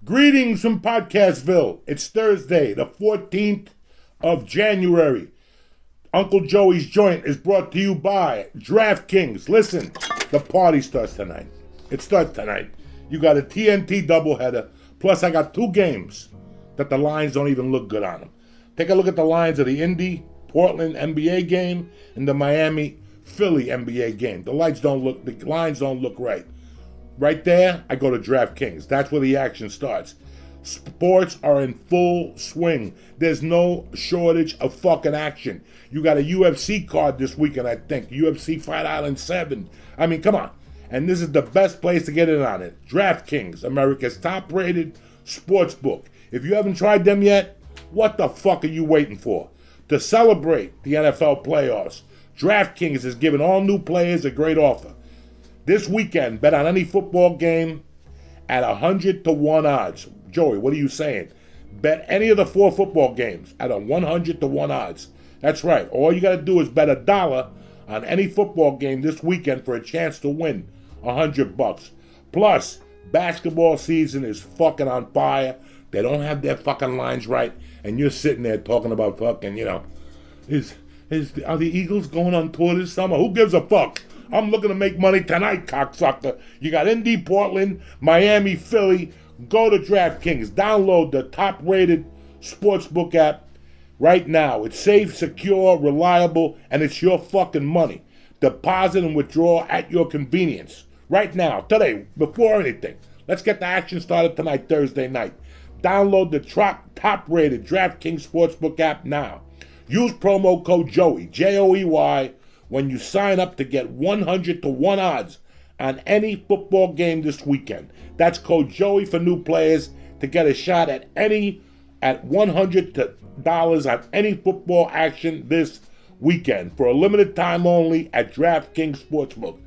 Greetings from Podcastville. It's Thursday, the 14th of January. Uncle Joey's Joint is brought to you by DraftKings. Listen, the party starts tonight. It starts tonight. You got a TNT doubleheader, plus I got two games that the lines don't even look good on them. Take a look at the lines of the Indy Portland NBA game and the Miami Philly NBA game. The lines don't look right. Right there, I go to DraftKings. That's where the action starts. Sports are in full swing. There's no shortage of fucking action. You got a UFC card this weekend, I think. UFC Fight Island 7. I mean, come on. And this is the best place to get in on it. DraftKings, America's top-rated sports book. If you haven't tried them yet, what the fuck are you waiting for? To celebrate the NFL playoffs, DraftKings is giving all new players a great offer. This weekend, bet on any football game at 100 to 1 odds. Joey, what are you saying? Bet any of the 4 football games at a 100 to 1 odds. That's right. All you got to do is bet $1 on any football game this weekend for a chance to win $100. Plus, basketball season is fucking on fire. They don't have their fucking lines right, and you're sitting there talking about fucking, are the Eagles going on tour this summer? Who gives a fuck? I'm looking to make money tonight, cocksucker. You got Indy, Portland, Miami, Philly. Go to DraftKings. Download the top-rated sportsbook app right now. It's safe, secure, reliable, and it's your fucking money. Deposit and withdraw at your convenience. Right now, today, before anything. Let's get the action started tonight, Thursday night. Download the top-rated DraftKings sportsbook app now. Use promo code Joey, Joey, when you sign up to get 100 to 1 odds on any football game this weekend. That's code Joey for new players to get a shot at $100 on any football action this weekend for a limited time only at DraftKings Sportsbook.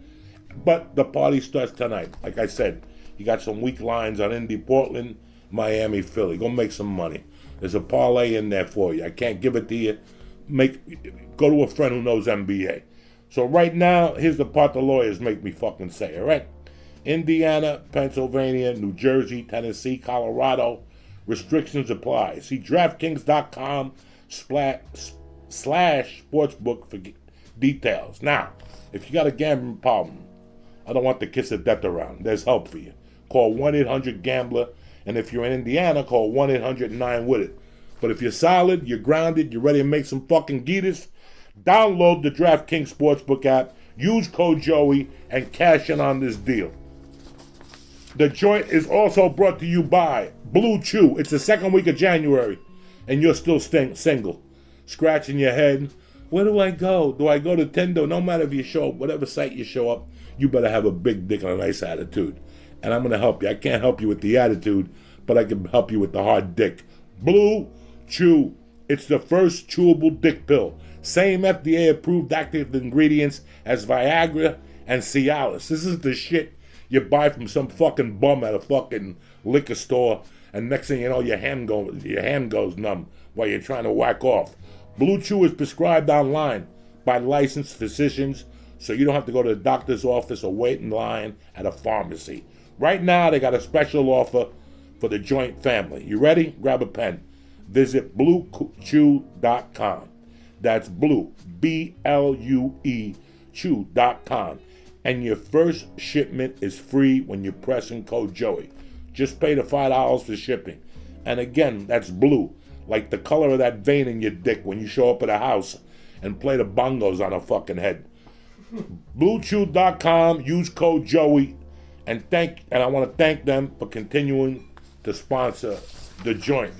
But the party starts tonight. Like I said, you got some weak lines on Indy, Portland, Miami, Philly. Go make some money. There's a parlay in there for you. I can't give it to you. Go to a friend who knows NBA. So right now, here's the part the lawyers make me fucking say, all right? Indiana, Pennsylvania, New Jersey, Tennessee, Colorado, restrictions apply. See DraftKings.com/sportsbook for details. Now, if you got a gambling problem, I don't want the kiss of death around. There's help for you. Call 1-800-GAMBLER, and if you're in Indiana, call 1-800-9-WITH-IT. But if you're solid, you're grounded, you're ready to make some fucking geeters, download the DraftKings Sportsbook app, use code Joey, and cash in on this deal. The joint is also brought to you by Blue Chew. It's the second week of January, and you're still single. Scratching your head. Where do I go? Do I go to Tinder? No matter if you show up, whatever site you show up, you better have a big dick and a nice attitude. And I'm going to help you. I can't help you with the attitude, but I can help you with the hard dick. Blue Chew. It's the first chewable dick pill. Same FDA-approved active ingredients as Viagra and Cialis. This is the shit you buy from some fucking bum at a fucking liquor store, and next thing you know, your hand goes numb while you're trying to whack off. Blue Chew is prescribed online by licensed physicians, so you don't have to go to the doctor's office or wait in line at a pharmacy. Right now, they got a special offer for the joint family. You ready? Grab a pen. Visit bluechew.com. That's blue, B-L-U-E, chew.com. And your first shipment is free when you press in code Joey. Just pay the $5 for shipping. And again, that's blue, like the color of that vein in your dick when you show up at a house and play the bongos on a fucking head. BlueChew.com, use code Joey, and I want to thank them for continuing to sponsor The Joint.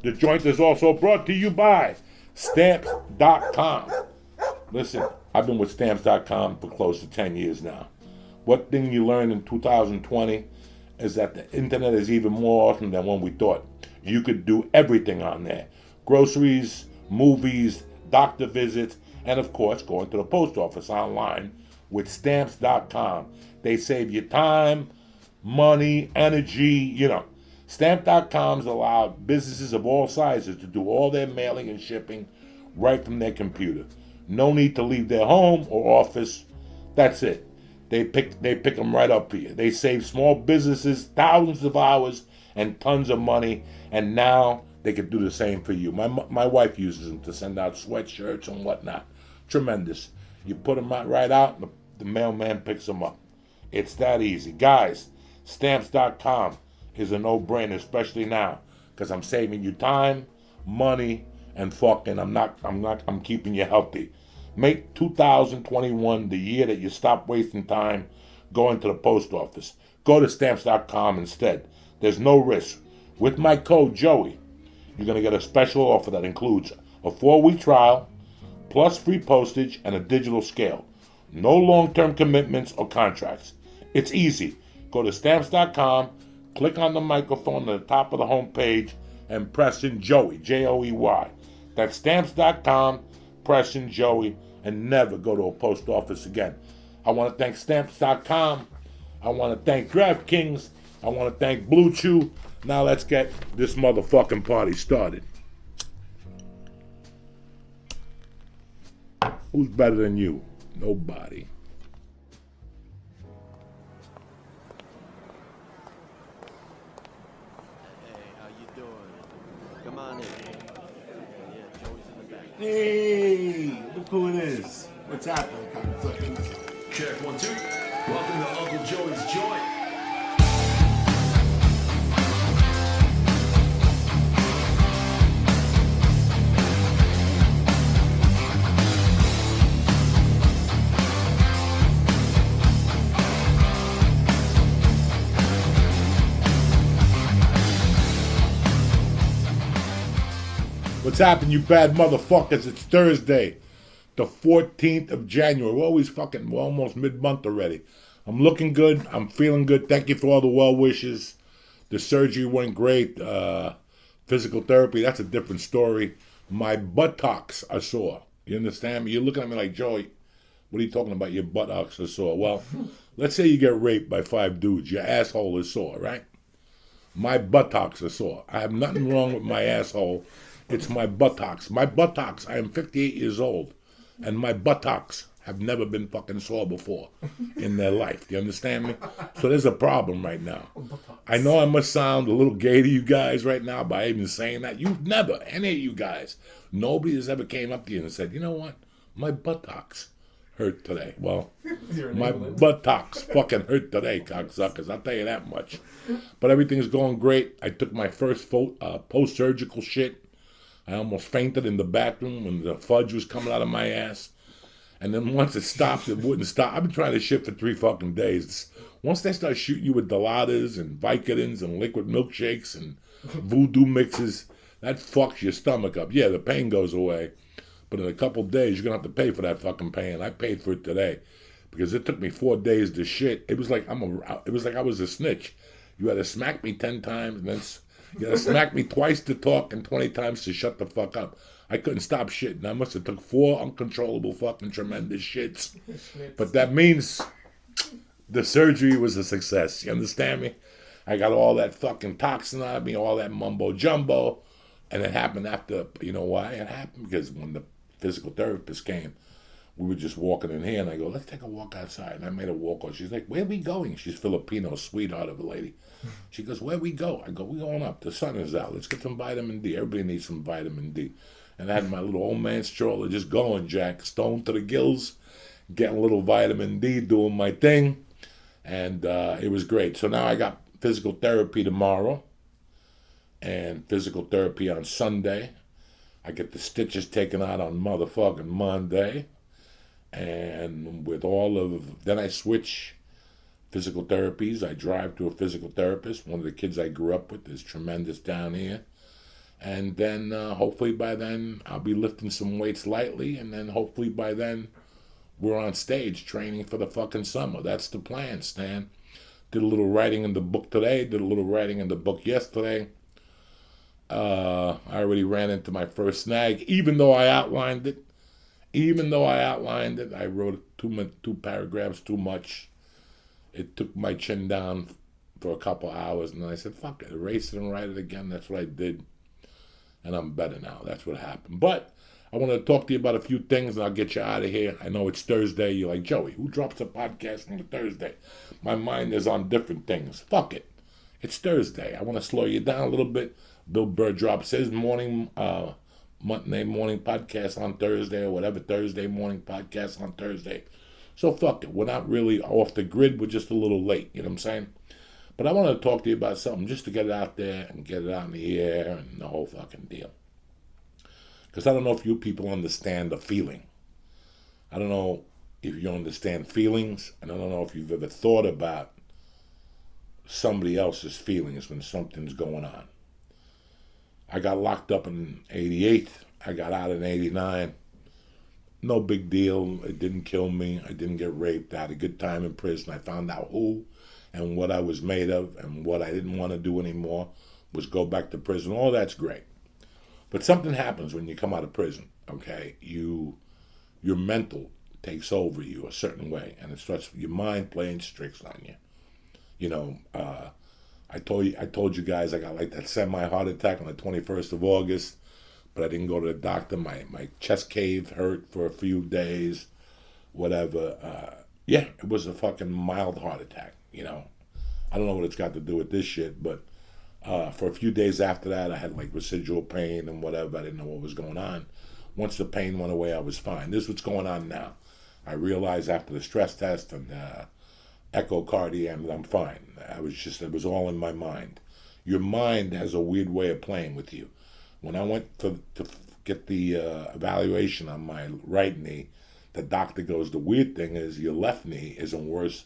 The Joint is also brought to you by Stamps.com. Listen, I've been with Stamps.com for close to 10 years now. What thing you learned in 2020 is that the internet is even more awesome than when we thought. You could do everything on there. Groceries, movies, doctor visits, and of course, going to the post office online with Stamps.com. They save you time, money, energy, Stamp.com's allowed businesses of all sizes to do all their mailing and shipping right from their computer. No need to leave their home or office. That's it. They pick them right up for you. They save small businesses thousands of hours and tons of money, and now they could do the same for you. My wife uses them to send out sweatshirts and whatnot. Tremendous. You put them right out, and the mailman picks them up. It's that easy. Guys, Stamps.com is a no-brainer, especially now, because I'm saving you time, money, and fucking I'm keeping you healthy. Make 2021 the year that you stop wasting time going to the post office. Go to Stamps.com instead. There's no risk. With my code Joey, you're going to get a special offer that includes a 4-week trial, plus free postage and a digital scale. No long-term commitments or contracts. It's easy. Go to Stamps.com, click on the microphone at the top of the home page, and press in Joey, Joey. That's Stamps.com, press in Joey, and never go to a post office again. I want to thank Stamps.com. I want to thank DraftKings. I want to thank Blue Chew. Now let's get this motherfucking party started. Who's better than you? Nobody. Hey, how you doing? Come on in. Yeah, Joey's in the back. Hey, look who it is. What's happening, cocksuckers? Check 1, 2. Welcome to Uncle Joey's Joint. What's happening, you bad motherfuckers? It's Thursday, the 14th of January. We're almost mid-month already. I'm looking good. I'm feeling good. Thank you for all the well wishes. The surgery went great. Physical therapy, that's a different story. My buttocks are sore. You understand me? You're looking at me like, Joey, what are you talking about? Your buttocks are sore. Well, let's say you get raped by 5 dudes. Your asshole is sore, right? My buttocks are sore. I have nothing wrong with my asshole. It's my buttocks. My buttocks, I am 58 years old, and my buttocks have never been fucking sore before in their life. Do you understand me? So there's a problem right now. I know I must sound a little gay to you guys right now by even saying that. You've never, any of you guys, nobody has ever came up to you and said, you know what? My buttocks hurt today. Well, my buttocks fucking hurt today, cocksuckers. I'll tell you that much. But everything's going great. I took my first post-surgical shit. I almost fainted in the bathroom when the fudge was coming out of my ass. And then once it stopped, it wouldn't stop. I've been trying to shit for 3 fucking days. Once they start shooting you with Dilaudid and Vicodins and liquid milkshakes and voodoo mixes, that fucks your stomach up. Yeah, the pain goes away. But in a couple days, you're going to have to pay for that fucking pain. I paid for it today because it took me 4 days to shit. It was like I was a snitch. You had to smack me 10 times and then you had to smack me twice to talk and 20 times to shut the fuck up. I couldn't stop shitting. I must have took 4 uncontrollable fucking tremendous shits. But that means the surgery was a success. You understand me? I got all that fucking toxin out of me, all that mumbo jumbo. And it happened after, you know why? It happened because when the physical therapist came, we were just walking in here and I go, let's take a walk outside. And I made a walk. She's like, where are we going? She's Filipino, sweetheart of a lady. She goes, where we go? I go, we're going up. The sun is out. Let's get some vitamin D. Everybody needs some vitamin D. And I had my little old man stroller just going, Jack, stoned to the gills, getting a little vitamin D, doing my thing. And it was great. So now I got physical therapy tomorrow and physical therapy on Sunday. I get the stitches taken out on motherfucking Monday. And with then I switch physical therapies. I drive to a physical therapist. One of the kids I grew up with is tremendous down here. And then hopefully by then I'll be lifting some weights lightly. And then hopefully by then we're on stage training for the fucking summer. That's the plan, Stan. Did a little writing in the book today. Did a little writing in the book yesterday. I already ran into my first snag. Even though I outlined it, I wrote 2 paragraphs too much. It took my chin down for a couple hours, and then I said, fuck it, erase it and write it again. That's what I did, and I'm better now. That's what happened. But I want to talk to you about a few things, and I'll get you out of here. I know it's Thursday. You're like, Joey, who drops a podcast on a Thursday? My mind is on different things. Fuck it. It's Thursday. I want to slow you down a little bit. Bill Burr drops his Monday morning podcast on Thursday, or whatever Thursday morning podcast on Thursday. So fuck it. We're not really off the grid. We're just a little late. You know what I'm saying? But I want to talk to you about something just to get it out there and get it out in the air and the whole fucking deal. Because I don't know if you people understand the feeling. I don't know if you understand feelings. And I don't know if you've ever thought about somebody else's feelings when something's going on. I got locked up in 88. I got out in 89. No big deal. It didn't kill me. I didn't get raped. I had a good time in prison. I found out who and what I was made of, and what I didn't want to do anymore was go back to prison. All that's great. But something happens when you come out of prison, okay? Your mental takes over you a certain way, and it starts your mind playing tricks on you. You know, I told you guys I got like that semi-heart attack on the 21st of August, but I didn't go to the doctor. My chest cave hurt for a few days, whatever. Yeah, it was a fucking mild heart attack, you know. I don't know what it's got to do with this shit, but for a few days after that, I had like residual pain and whatever. I didn't know what was going on. Once the pain went away, I was fine. This is what's going on now. I realized after the stress test and echocardiogram that I'm fine. It was all in my mind. Your mind has a weird way of playing with you. When I went to get the evaluation on my right knee, the doctor goes, the weird thing is your left knee is in worse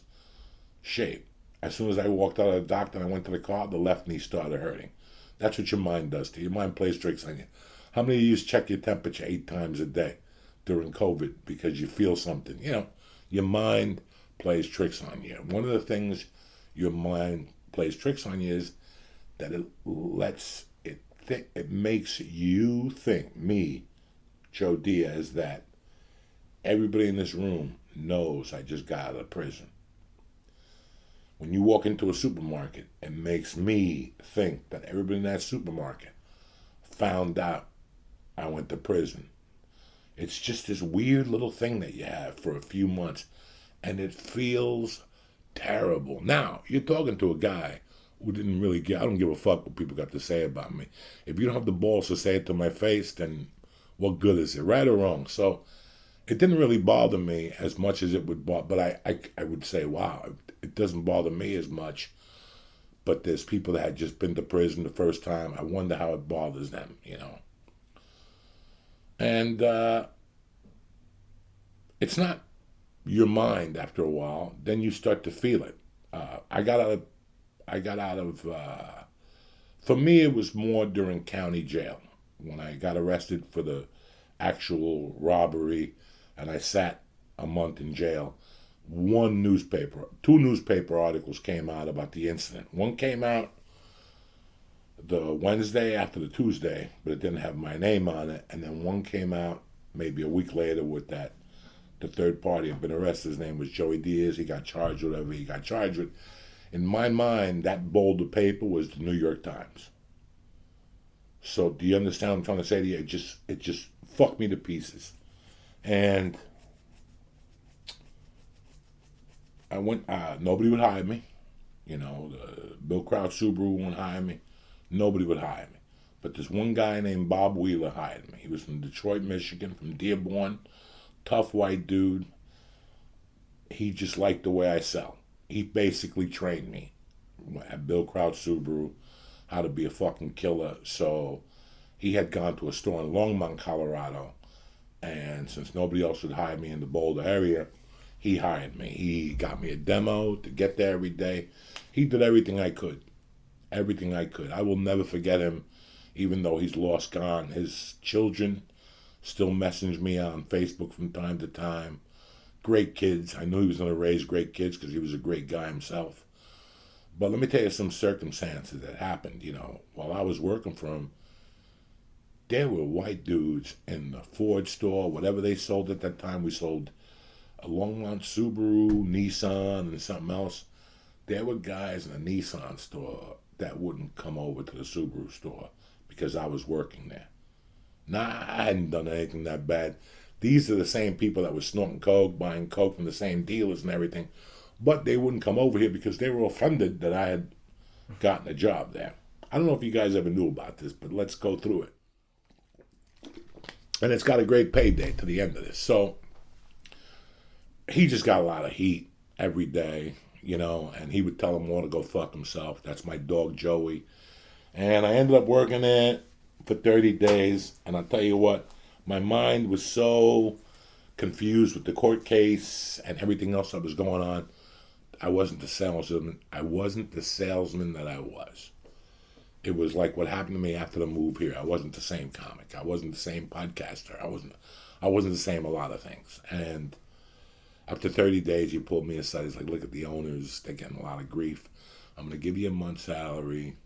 shape. As soon as I walked out of the doctor and I went to the car, the left knee started hurting. That's what your mind does to you. Your mind plays tricks on you. How many of you check your temperature 8 times a day during COVID because you feel something? You know, your mind plays tricks on you. One of the things your mind plays tricks on you is that it makes you think, me, Joey Diaz, that everybody in this room knows I just got out of prison. When you walk into a supermarket, it makes me think that everybody in that supermarket found out I went to prison. It's just this weird little thing that you have for a few months, and it feels terrible. Now, you're talking to a guy who didn't really I don't give a fuck what people got to say about me. If you don't have the balls to say it to my face, then what good is it, right or wrong? So it didn't really bother me as much as it would bother, but I would say, wow, it doesn't bother me as much. But there's people that had just been to prison the first time. I wonder how it bothers them, you know. And it's not your mind after a while. Then you start to feel it. I got out of. For me, it was more during county jail when I got arrested for the actual robbery, and I sat a month in jail. Two newspaper articles came out about the incident. One came out the Wednesday after the Tuesday, but it didn't have my name on it. And then one came out maybe a week later with the third party had been arrested. His name was Joey Diaz. He got charged with whatever he got charged with. In my mind, that boulder paper was the New York Times. So do you understand what I'm trying to say to you? It just fucked me to pieces. And I went, nobody would hire me. You know, Bill Crouch Subaru won't hire me. Nobody would hire me. But this one guy named Bob Wheeler hired me. He was from Detroit, Michigan, from Dearborn. Tough white dude. He just liked the way I sell. He basically trained me at Bill Crouch Subaru how to be a fucking killer. So he had gone to a store in Longmont, Colorado. And since nobody else would hire me in the Boulder area, he hired me. He got me a demo to get there every day. He did everything I could. Everything I could. I will never forget him, even though he's lost gone. His children still message me on Facebook from time to time. Great kids. I knew he was going to raise great kids because he was a great guy himself. But let me tell you some circumstances that happened, you know. While I was working for him, there were white dudes in the Ford store, whatever they sold at that time. We sold a Longmont Subaru, Nissan, and something else. There were guys in the Nissan store that wouldn't come over to the Subaru store because I was working there. Nah, I hadn't done anything that bad. These are the same people that were snorting coke, buying coke from the same dealers and everything. But they wouldn't come over here because they were offended that I had gotten a job there. I don't know if you guys ever knew about this, but let's go through it. And it's got a great payday to the end of this. So he just got a lot of heat every day, you know, and he would tell him all to go fuck himself. That's my dog, Joey. And I ended up working there for 30 days. And I'll tell you what, my mind was so confused with the court case and everything else that was going on. I wasn't the salesman. I wasn't the salesman that I was. It was like what happened to me after the move here. I wasn't the same comic. I wasn't the same podcaster. I wasn't the same a lot of things. And after 30 days, he pulled me aside. He's like, look at the owners. They're getting a lot of grief. I'm going to give you a month's salary.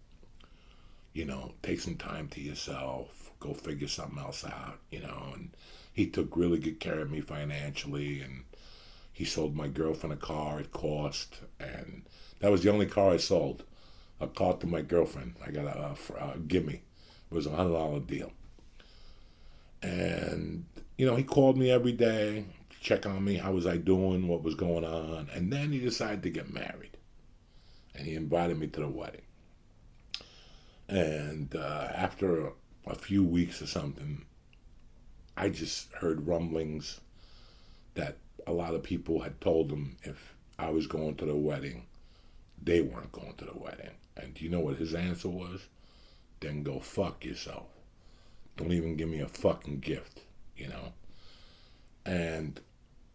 You know, take some time to yourself. Go figure something else out, you know. And he took really good care of me financially. And he sold my girlfriend a car at cost. And that was the only car I sold. A car to my girlfriend. I got a gimme. It was $100 deal. And, you know, he called me every day to check on me. How was I doing? What was going on? And then he decided to get married. And he invited me to the wedding. And after a few weeks or something, I just heard rumblings that a lot of people had told him if I was going to the wedding, they weren't going to the wedding. And do you know what his answer was? Then go fuck yourself. Don't even give me a fucking gift, you know? And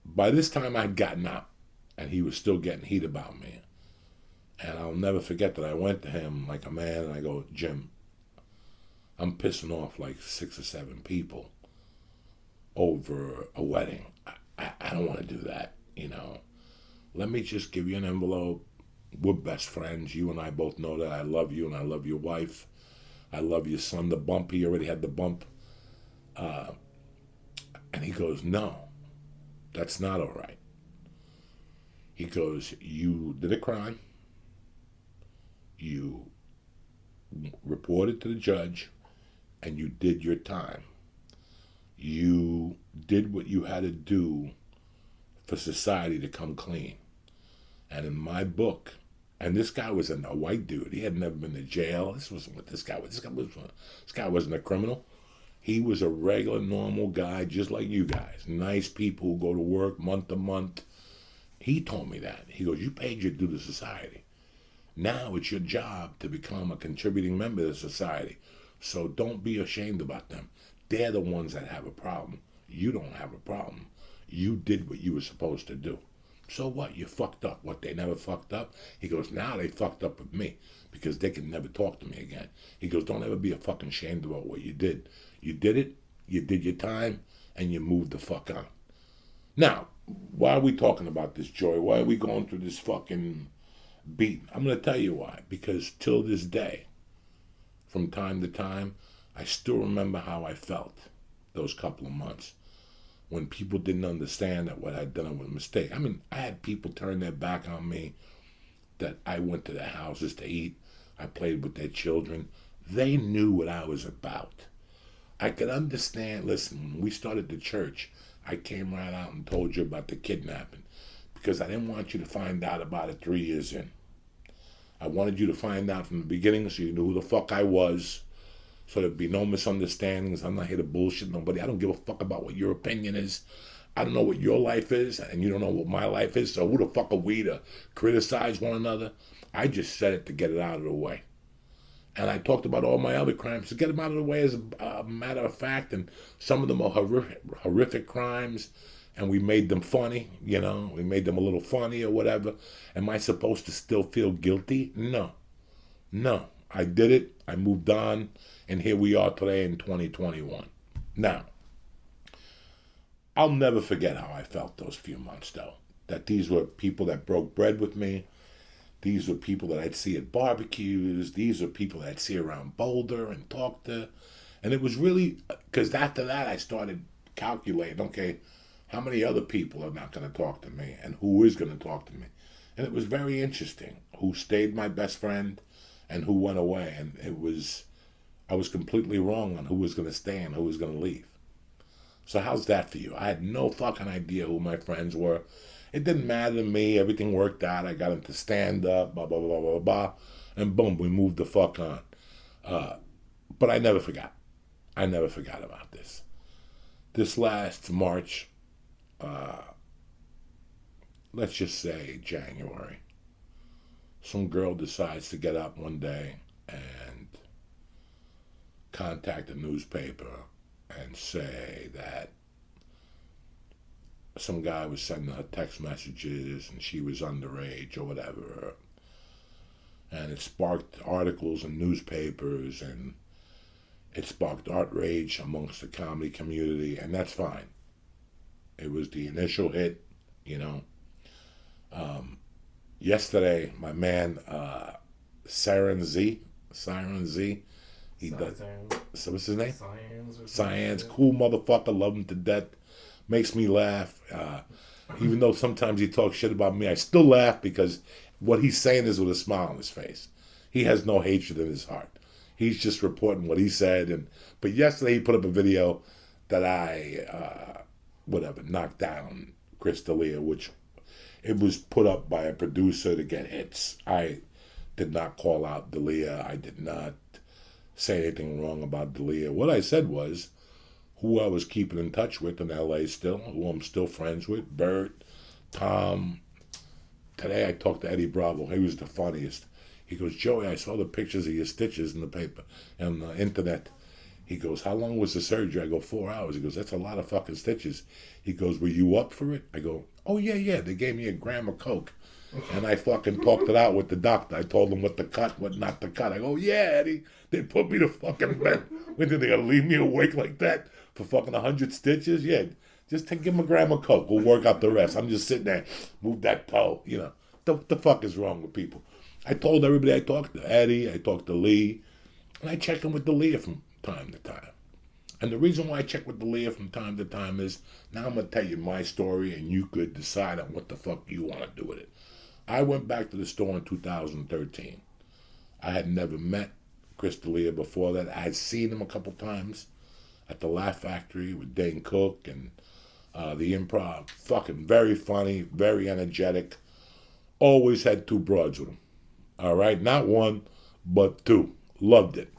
by this time I'd gotten out, and he was still getting heat about me. And I'll never forget that I went to him like a man, and I go, Jim, I'm pissing off like 6 or 7 people over a wedding. I don't want to do that, you know? Let me just give you an envelope. We're best friends. You and I both know that I love you and I love your wife. I love your son, the bump. He already had the bump. And he goes, no, that's not all right. He goes, you did a crime. You reported to the judge and you did your time. You did what you had to do for society to come clean. And in my book, and this guy was a white dude. He had never been to jail. This wasn't what this guy was. This guy wasn't a criminal. He was a regular, normal guy, just like you guys. Nice people who go to work month to month. He told me that. He goes, you paid your due to society. Now it's your job to become a contributing member of society. So don't be ashamed about them. They're the ones that have a problem. You don't have a problem. You did what you were supposed to do. So what? You fucked up. What, they never fucked up? He goes, now they fucked up with me because they can never talk to me again. He goes, don't ever be a fucking ashamed about what you did. You did it, you did your time, and you moved the fuck on. Now, why are we talking about this, Joy? Why are we going through this fucking beat? I'm going to tell you why. Because till this day, from time to time, I still remember how I felt those couple of months when people didn't understand that what I'd done was a mistake. I mean, I had people turn their back on me, that I went to their houses to eat. I played with their children. They knew what I was about. I could understand, listen, when we started the church, I came right out and told you about the kidnapping because I didn't want you to find out about it 3 years in. I wanted you to find out from the beginning so you knew who the fuck I was, so there'd be no misunderstandings. I'm not here to bullshit nobody. I don't give a fuck about what your opinion is. I don't know what your life is, and you don't know what my life is, so who the fuck are we to criticize one another? I just said it to get it out of the way. And I talked about all my other crimes to get them out of the way as a matter of fact, and some of them are horrific crimes, and we made them funny, you know, we made them a little funny or whatever. Am I supposed to still feel guilty? No. I did it, I moved on, and here we are today in 2021. Now, I'll never forget how I felt those few months, though. That these were people that broke bread with me. These were people that I'd see at barbecues. These were people that I'd see around Boulder and talk to. And it was really, because after that I started calculating, okay, how many other people are not going to talk to me and who is going to talk to me? And it was very interesting who stayed my best friend and who went away. And I was completely wrong on who was going to stay and who was going to leave. So how's that for you? I had no fucking idea who my friends were. It didn't matter to me. Everything worked out. I got into stand-up, blah, blah, blah, blah, blah. And boom, we moved the fuck on. But I never forgot. I never forgot about this. This last March, let's just say January, some girl decides to get up one day and contact a newspaper and say that some guy was sending her text messages and she was underage or whatever. And it sparked articles in newspapers, and it sparked outrage amongst the comedy community, and that's fine. It was the initial hit, you know. Yesterday, my man, Siren Z, he does. So what's his name? Cyan's cool motherfucker, love him to death. Makes me laugh. Even though sometimes he talks shit about me, I still laugh because what he's saying is with a smile on his face. He has no hatred in his heart. He's just reporting what he said. But yesterday he put up a video that I, knocked down Chris D'Elia, which it was put up by a producer to get hits. I did not call out D'Elia. I did not say anything wrong about D'Elia. What I said was who I was keeping in touch with in L.A. still, who I'm still friends with, Bert, Tom. Today I talked to Eddie Bravo. He was the funniest. He goes, Joey, I saw the pictures of your stitches in the paper, on the internet. He goes, how long was the surgery? I go, 4 hours. He goes, that's a lot of fucking stitches. He goes, were you up for it? I go, oh, yeah. They gave me a gram of coke. And I fucking talked it out with the doctor. I told him what to cut, what not to cut. I go, yeah, Eddie. They put me to fucking bed. When did they gonna leave me awake like that for fucking 100 stitches? Yeah, just give him a gram of coke. We'll work out the rest. I'm just sitting there, move that toe, you know. The fuck is wrong with people? I told everybody I talked to, Eddie, I talked to Lee, and I check in with D'Elia from time to time. And the reason why I check with D'Elia from time to time is now I'm going to tell you my story and you could decide on what the fuck you want to do with it. I went back to the store in 2013. I had never met Chris D'Elia before that. I had seen him a couple times at the Laugh Factory with Dane Cook and the Improv. Fucking very funny, very energetic. Always had 2 broads with him. All right, not 1, but 2. Loved it.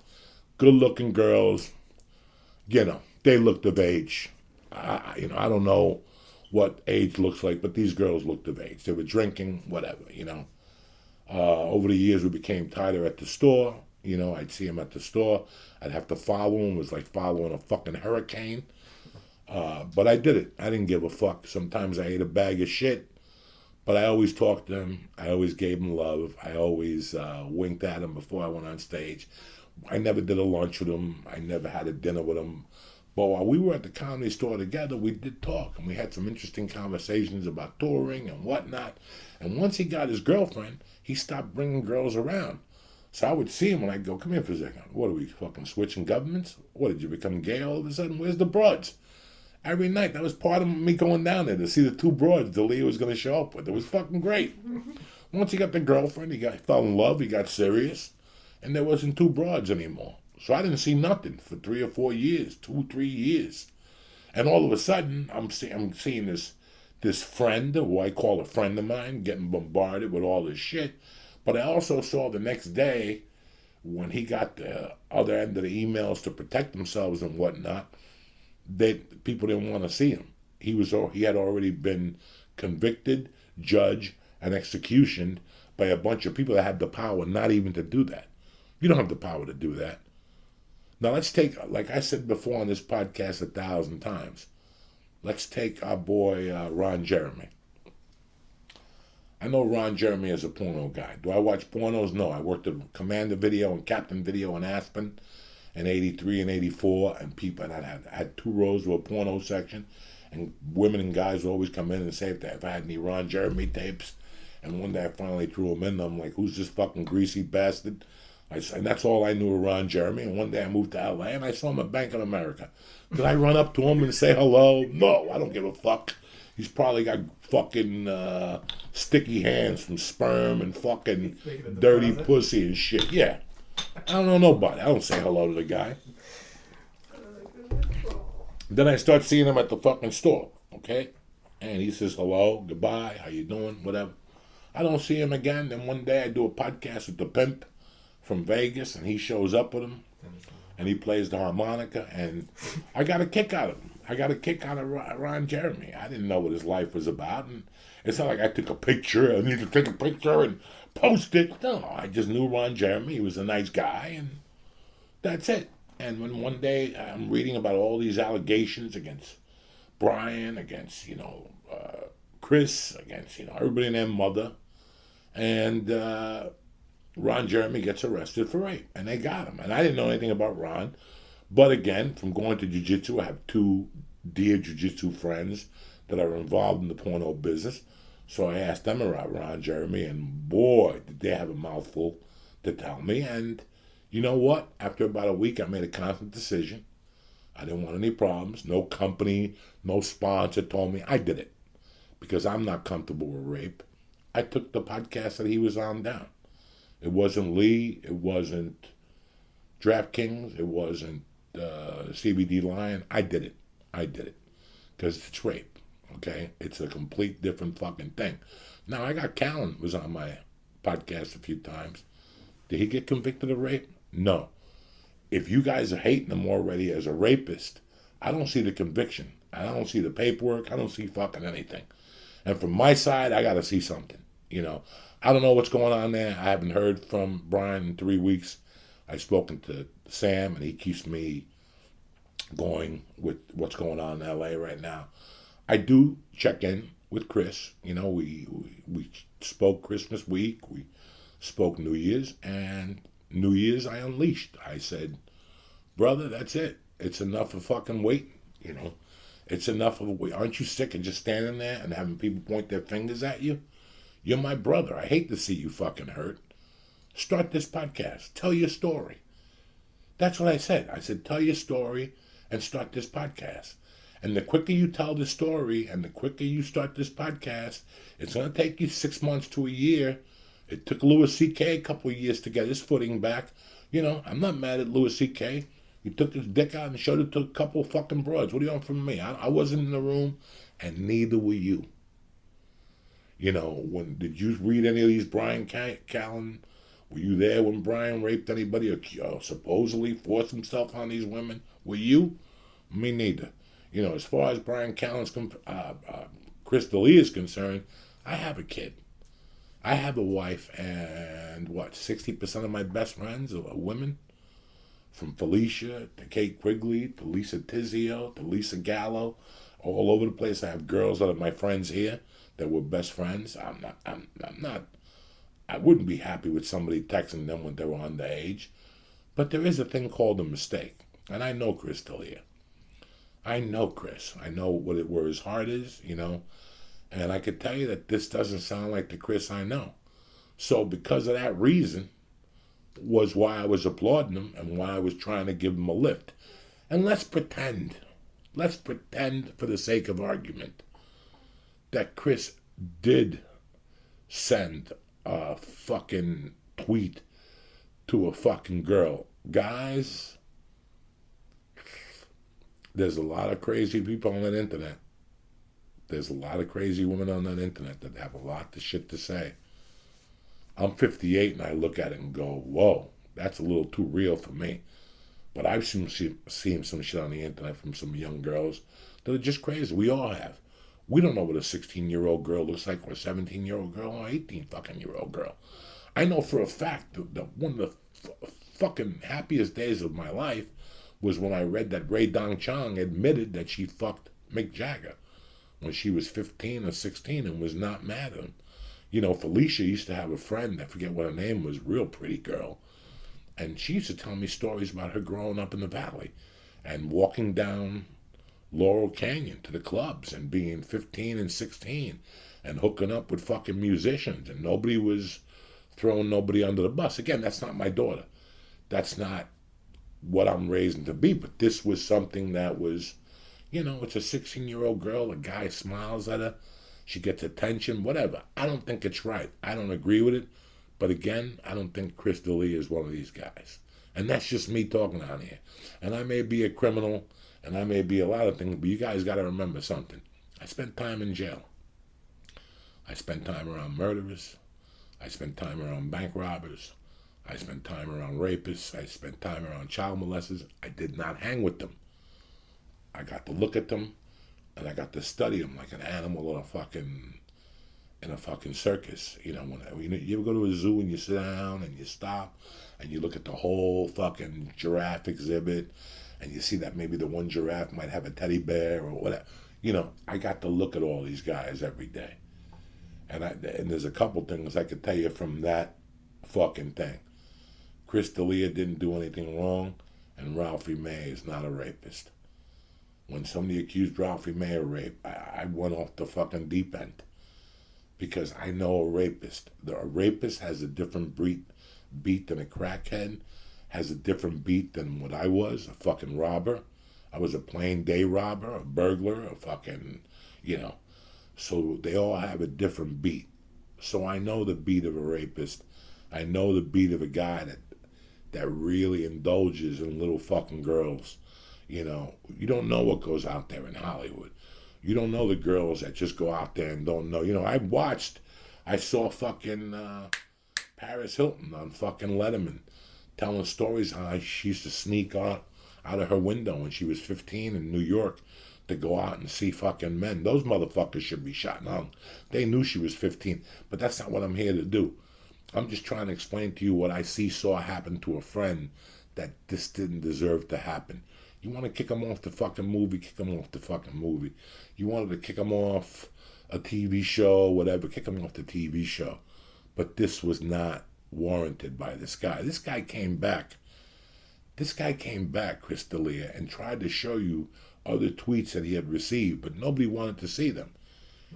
Good-looking girls. You know, they looked of age. I don't know what age looks like, but these girls looked of age. They were drinking, whatever, you know. Over the years, we became tighter at the store. You know, I'd see him at the store. I'd have to follow him. It was like following a fucking hurricane. But I did it. I didn't give a fuck. Sometimes I ate a bag of shit. But I always talked to him. I always gave him love. I always winked at him before I went on stage. I never did a lunch with him. I never had a dinner with him. But while we were at the Comedy Store together, we did talk. And we had some interesting conversations about touring and whatnot. And once he got his girlfriend, he stopped bringing girls around. So I would see him and I'd go, come here for a second. What are we, fucking switching governments? What, did you become gay all of a sudden? Where's the broads? Every night, that was part of me going down there to see the 2 broads D'Elia was going to show up with. It was fucking great. Once he got the girlfriend, he fell in love, he got serious, and there wasn't 2 broads anymore. So I didn't see nothing for 3 or 4 years, 2, 3 years. And all of a sudden, I'm seeing this friend, who I call a friend of mine, getting bombarded with all this shit. But I also saw the next day, when he got the other end of the emails to protect themselves and whatnot, people didn't want to see him. He had already been convicted, judged, and executioned by a bunch of people that had the power not even to do that. You don't have the power to do that. Now let's take, like I said before on this podcast 1,000 times, let's take our boy Ron Jeremy. I know Ron Jeremy is a porno guy. Do I watch pornos? No. I worked at Commander Video and Captain Video in Aspen in 83 and 84, and people, and I had 2 rows of a porno section, and women and guys would always come in and say if I had any Ron Jeremy tapes, and one day I finally threw them in, I'm like, who's this fucking greasy bastard? And that's all I knew of Ron Jeremy, and one day I moved to LA, and I saw him at Bank of America. Did I run up to him and say hello? No, I don't give a fuck. He's probably got fucking sticky hands from sperm and fucking dirty pussy and shit. Yeah. I don't know nobody. I don't say hello to the guy. Then I start seeing him at the fucking store, okay? And he says hello, goodbye, how you doing, whatever. I don't see him again. Then one day I do a podcast with the pimp, from Vegas, and he shows up with him, and he plays the harmonica, and I got a kick out of him. I got a kick out of Ron Jeremy. I didn't know what his life was about, and it's not like I took a picture. I need to take a picture and post it. No, I just knew Ron Jeremy. He was a nice guy, and that's it. And when one day I'm reading about all these allegations against Brian, against, Chris, against, everybody and their mother, and Ron Jeremy gets arrested for rape, and they got him. And I didn't know anything about Ron, but again, from going to jiu-jitsu, I have two dear jiu-jitsu friends that are involved in the porno business, so I asked them about Ron Jeremy, and boy, did they have a mouthful to tell me. And you know what? After about a week, I made a conscious decision. I didn't want any problems. No company, no sponsor told me. I did it because I'm not comfortable with rape. I took the podcast that he was on down. It wasn't Lee. It wasn't DraftKings. It wasn't CBD Lion. I did it. Because it's rape. Okay? It's a complete different fucking thing. Now, I got Callan was on my podcast a few times. Did he get convicted of rape? No. If you guys are hating him already as a rapist, I don't see the conviction. I don't see the paperwork. I don't see fucking anything. And from my side, I got to see something. I don't know what's going on there. I haven't heard from Brian in 3 weeks. I've spoken to Sam, and he keeps me going with what's going on in L.A. right now. I do check in with Chris. We spoke Christmas week. We spoke New Year's, and New Year's I unleashed. I said, brother, that's it. It's enough of fucking waiting, It's enough of wait. Aren't you sick of just standing there and having people point their fingers at you? You're my brother. I hate to see you fucking hurt. Start this podcast. Tell your story. That's what I said. I said, tell your story and start this podcast. And the quicker you tell the story and the quicker you start this podcast, it's going to take you 6 months to a year. It took Louis C.K. a couple of years to get his footing back. I'm not mad at Louis C.K. He took his dick out and showed it to a couple of fucking broads. What do you want from me? I wasn't in the room, and neither were you. When did you read any of these Brian Callen? Were you there when Brian raped anybody or supposedly forced himself on these women? Were you? Me neither. As far as Brian Callen's Chris D'Elia is concerned, I have a kid. I have a wife, and 60% of my best friends are women. From Felicia to Kate Quigley to Lisa Tizio to Lisa Gallo, all over the place. I have girls that are my friends here that were best friends. I wouldn't be happy with somebody texting them when they were underage. But there is a thing called a mistake. And I know Chris D'Elia. I know Chris. I know where his heart is, And I can tell you that this doesn't sound like the Chris I know. So because of that reason was why I was applauding him and why I was trying to give him a lift. And let's pretend for the sake of argument that Chris did send a fucking tweet to a fucking girl. Guys, there's a lot of crazy people on that internet. There's a lot of crazy women on that internet that have a lot of shit to say. I'm 58 and I look at it and go, whoa, that's a little too real for me. But I've seen some shit on the internet from some young girls that are just crazy. We all have. We don't know what a 16-year-old girl looks like, or a 17-year-old girl, or an 18-fucking-year-old girl. I know for a fact that one of the fucking happiest days of my life was when I read that Ray Dong Chong admitted that she fucked Mick Jagger when she was 15 or 16 and was not mad at him. Felicia used to have a friend, I forget what her name was, real pretty girl. And she used to tell me stories about her growing up in the valley and walking down Laurel Canyon to the clubs and being 15 and 16 and hooking up with fucking musicians, and nobody was throwing nobody under the bus. Again, that's not my daughter. That's not what I'm raising to be, but this was something that was, it's a 16-year-old girl, a guy smiles at her, she gets attention, whatever. I don't think it's right. I don't agree with it. But again, I don't think Chris D'Elia is one of these guys. And that's just me talking on here. And I may be a criminal, and I may be a lot of things, but you guys got to remember something. I spent time in jail. I spent time around murderers. I spent time around bank robbers. I spent time around rapists. I spent time around child molesters. I did not hang with them. I got to look at them, and I got to study them like an animal in a fucking circus. You know, when you ever go to a zoo and you sit down and you stop and you look at the whole fucking giraffe exhibit, and you see that maybe the one giraffe might have a teddy bear or whatever. You know, I got to look at all these guys every day. And there's a couple things I could tell you from that fucking thing. Chris D'Elia didn't do anything wrong, and Ralphie May is not a rapist. When somebody accused Ralphie May of rape, I went off the fucking deep end. Because I know a rapist. A rapist has a different beat than a crackhead, has a different beat than what I was, a fucking robber. I was a plain day robber, a burglar, a fucking, you know. So they all have a different beat. So I know the beat of a rapist. I know the beat of a guy that really indulges in little fucking girls. You know, you don't know what goes out there in Hollywood. You don't know the girls that just go out there and don't know. You know, I saw fucking Paris Hilton on fucking Letterman telling stories how she used to sneak out of her window when she was 15 in New York to go out and see fucking men. Those motherfuckers should be shot down. They knew she was 15, but that's not what I'm here to do. I'm just trying to explain to you what I saw happen to a friend that this didn't deserve to happen. You want to kick him off the fucking movie, kick him off the fucking movie. You wanted to kick him off a TV show, whatever, kick him off the TV show. But this was not warranted by this guy. This guy came back, Chris D'Elia, and tried to show you other tweets that he had received, but nobody wanted to see them.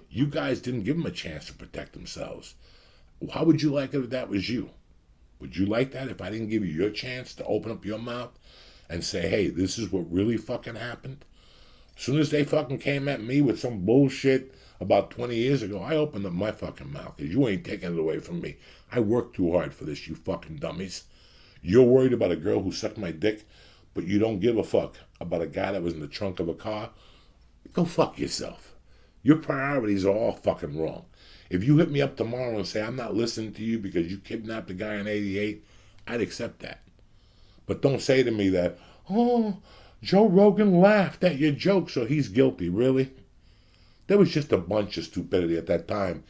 You guys didn't give him a chance to protect themselves. How would you like it if that was you? Would you like that if I didn't give you your chance to open up your mouth and say, hey, this is what really fucking happened? As soon as they fucking came at me with some bullshit about 20 years ago, I opened up my fucking mouth, because you ain't taking it away from me. I worked too hard for this, you fucking dummies. You're worried about a girl who sucked my dick, but you don't give a fuck about a guy that was in the trunk of a car? Go fuck yourself. Your priorities are all fucking wrong. If you hit me up tomorrow and say, I'm not listening to you because you kidnapped a guy in 88, I'd accept that. But don't say to me that, oh, Joe Rogan laughed at your joke, so he's guilty. Really? There was just a bunch of stupidity at that time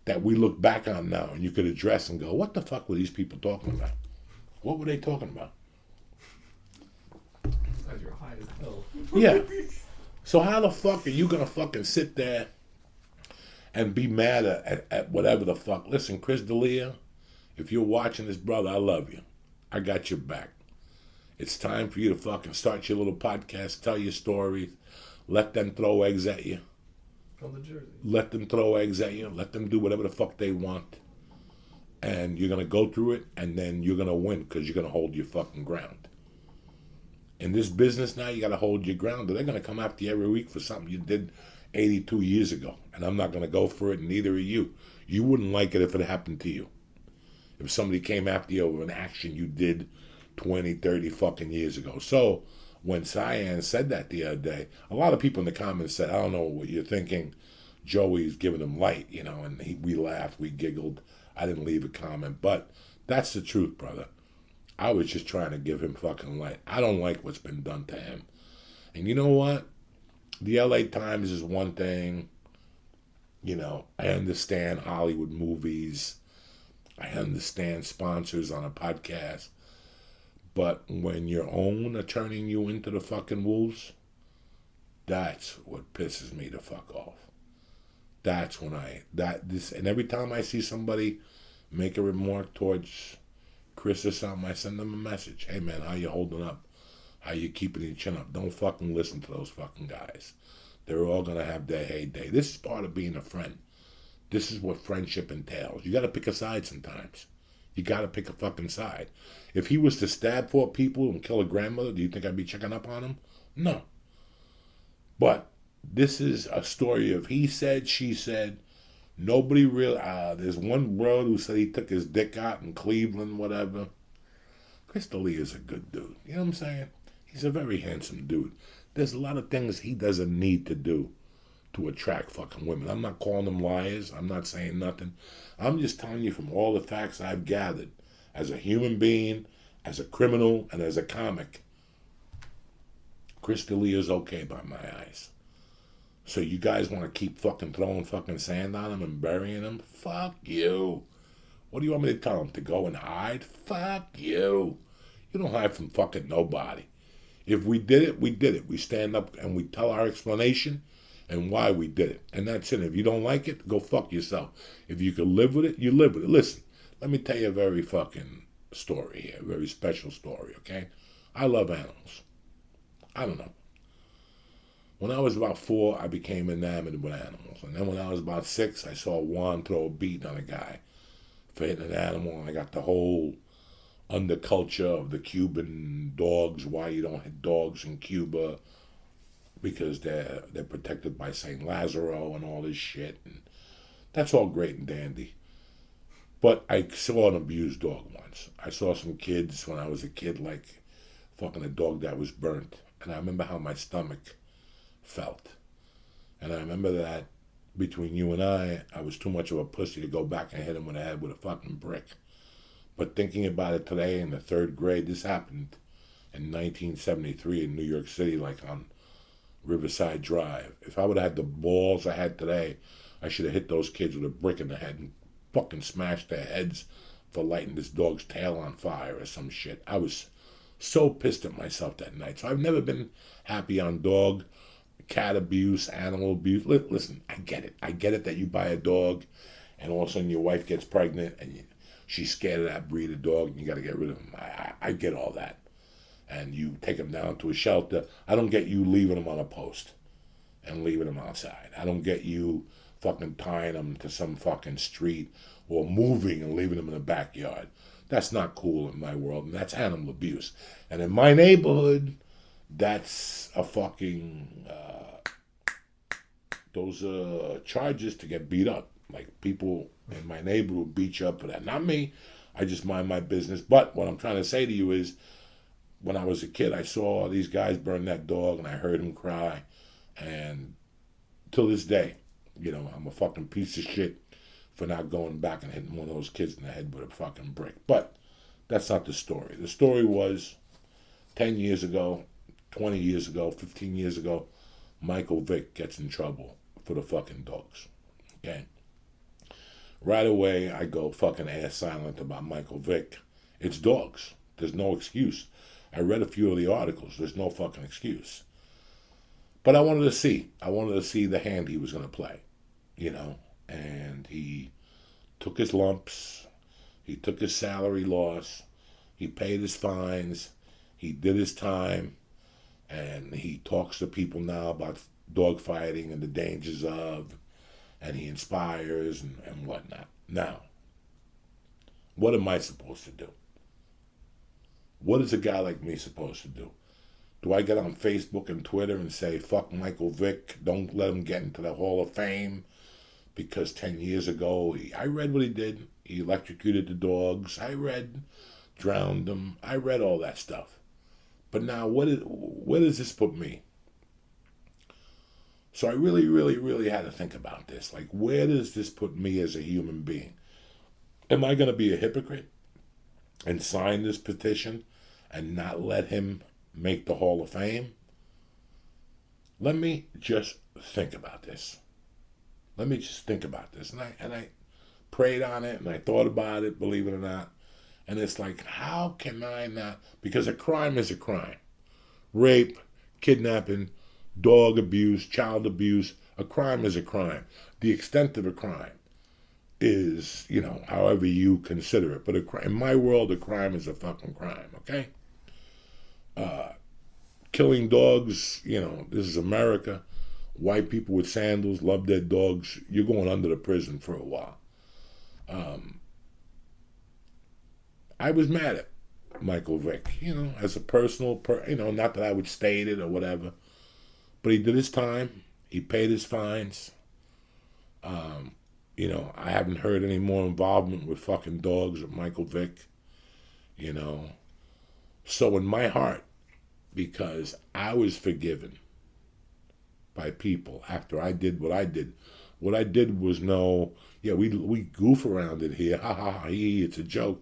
that we look back on now and you could address and go, what the fuck were these people talking about? What were they talking about? Because you're high as hell. Yeah. So how the fuck are you going to fucking sit there and be mad at whatever the fuck? Listen, Chris D'Elia, if you're watching this, brother, I love you. I got your back. It's time for you to fucking start your little podcast, tell your stories, let them throw eggs at you. From the Jersey. Let them throw eggs at you. Let them do whatever the fuck they want. And you're going to go through it, and then you're going to win because you're going to hold your fucking ground. In this business now, you got to hold your ground. They're going to come after you every week for something you did 82 years ago. And I'm not going to go for it, and neither are you. You wouldn't like it if it happened to you. If somebody came after you over an action you did 20, 30 fucking years ago. So when Cyan said that the other day, a lot of people in the comments said, I don't know what you're thinking. Joey's giving him light, you know, and we laughed, we giggled. I didn't leave a comment, but that's the truth, brother. I was just trying to give him fucking light. I don't like what's been done to him. And you know what? The LA Times is one thing. You know, I understand Hollywood movies. I understand sponsors on a podcast. But when your own are turning you into the fucking wolves, that's what pisses me the fuck off. That's when and every time I see somebody make a remark towards Chris or something, I send them a message. Hey man, how you holding up? How you keeping your chin up? Don't fucking listen to those fucking guys. They're all gonna have their heyday. This is part of being a friend. This is what friendship entails. You gotta pick a side sometimes. You gotta pick a fucking side. If he was to stab 4 people and kill a grandmother, do you think I'd be checking up on him? No. But this is a story of he said, she said. Nobody really, there's one bro who said he took his dick out in Cleveland, whatever. Chris D'Elia is a good dude. You know what I'm saying? He's a very handsome dude. There's a lot of things he doesn't need to do to attract fucking women. I'm not calling them liars. I'm not saying nothing. I'm just telling you from all the facts I've gathered As a human being, as a criminal, and as a comic, Chris D'Elia is okay by my eyes. So you guys want to keep fucking throwing fucking sand on him and burying him? Fuck you. What do you want me to tell him? To go and hide? Fuck you. You don't hide from fucking nobody. If we did it, we did it. We stand up and we tell our explanation and why we did it. And that's it. If you don't like it, go fuck yourself. If you can live with it, you live with it. Listen, let me tell you a very fucking story here. A very special story, okay? I love animals. I don't know. When I was about 4, I became enamored with animals. And then when I was about 6, I saw Juan throw a beat on a guy for hitting an animal. And I got the whole underculture of the Cuban dogs, why you don't hit dogs in Cuba, because they're protected by St. Lazaro and all this shit. And that's all great and dandy. But I saw an abused dog once. I saw some kids when I was a kid, like fucking a dog that was burnt. And I remember how my stomach felt. And I remember that between you and I was too much of a pussy to go back and hit him in the head with a fucking brick. But thinking about it today in the 3rd grade, this happened in 1973 in New York City, like on Riverside Drive. If I would have had the balls I had today, I should have hit those kids with a brick in the head and fucking smashed their heads for lighting this dog's tail on fire or some shit. I was so pissed at myself that night. So I've never been happy on dog, cat abuse, animal abuse. Listen, I get it. I get it that you buy a dog and all of a sudden your wife gets pregnant and she's scared of that breed of dog and you got to get rid of him. I get all that. And you take him down to a shelter. I don't get you leaving him on a post and leaving him outside. I don't get you fucking tying him to some fucking street or moving and leaving him in the backyard. That's not cool in my world, and that's animal abuse. And in my neighborhood, that's a fucking, those are charges to get beat up. Like, people in my neighborhood beat you up for that. Not me. I just mind my business. But what I'm trying to say to you is, when I was a kid, I saw these guys burn that dog, and I heard him cry. And till this day, you know, I'm a fucking piece of shit for not going back and hitting one of those kids in the head with a fucking brick. But that's not the story. The story was 10 years ago, 20 years ago, 15 years ago, Michael Vick gets in trouble for the fucking dogs. Okay? Right away, I go fucking ass silent about Michael Vick. It's dogs. There's no excuse. I read a few of the articles. There's no fucking excuse. But I wanted to see. I wanted to see the hand he was going to play, you know. And he took his lumps. He took his salary loss. He paid his fines. He did his time. And he talks to people now about dog fighting and the dangers of. And he inspires and whatnot. Now, what am I supposed to do? What is a guy like me supposed to do? Do I get on Facebook and Twitter and say, fuck Michael Vick, don't let him get into the Hall of Fame? Because 10 years ago, I read what he did. He electrocuted the dogs. I read, drowned them. I read all that stuff. But now, where does this put me? So I really, really, really had to think about this. Like, where does this put me as a human being? Am I going to be a hypocrite and sign this petition and not let him make the Hall of Fame? Let me just think about this. Let me just think about this. And I prayed on it and I thought about it, believe it or not. And it's like, how can I not? Because a crime is a crime. Rape, kidnapping, dog abuse, child abuse, a crime is a crime. The extent of a crime is, you know, however you consider it. But in my world, a crime is a fucking crime, okay? Killing dogs, you know, this is America. White people with sandals love their dogs. You're going under the prison for a while. I was mad at Michael Vick, you know, as a personal, you know, not that I would state it or whatever. But he did his time. He paid his fines. You know, I haven't heard any more involvement with fucking dogs with Michael Vick, you know. So in my heart, because I was forgiven by people after I did what I did was we goof around it here, ha ha ha, it's a joke.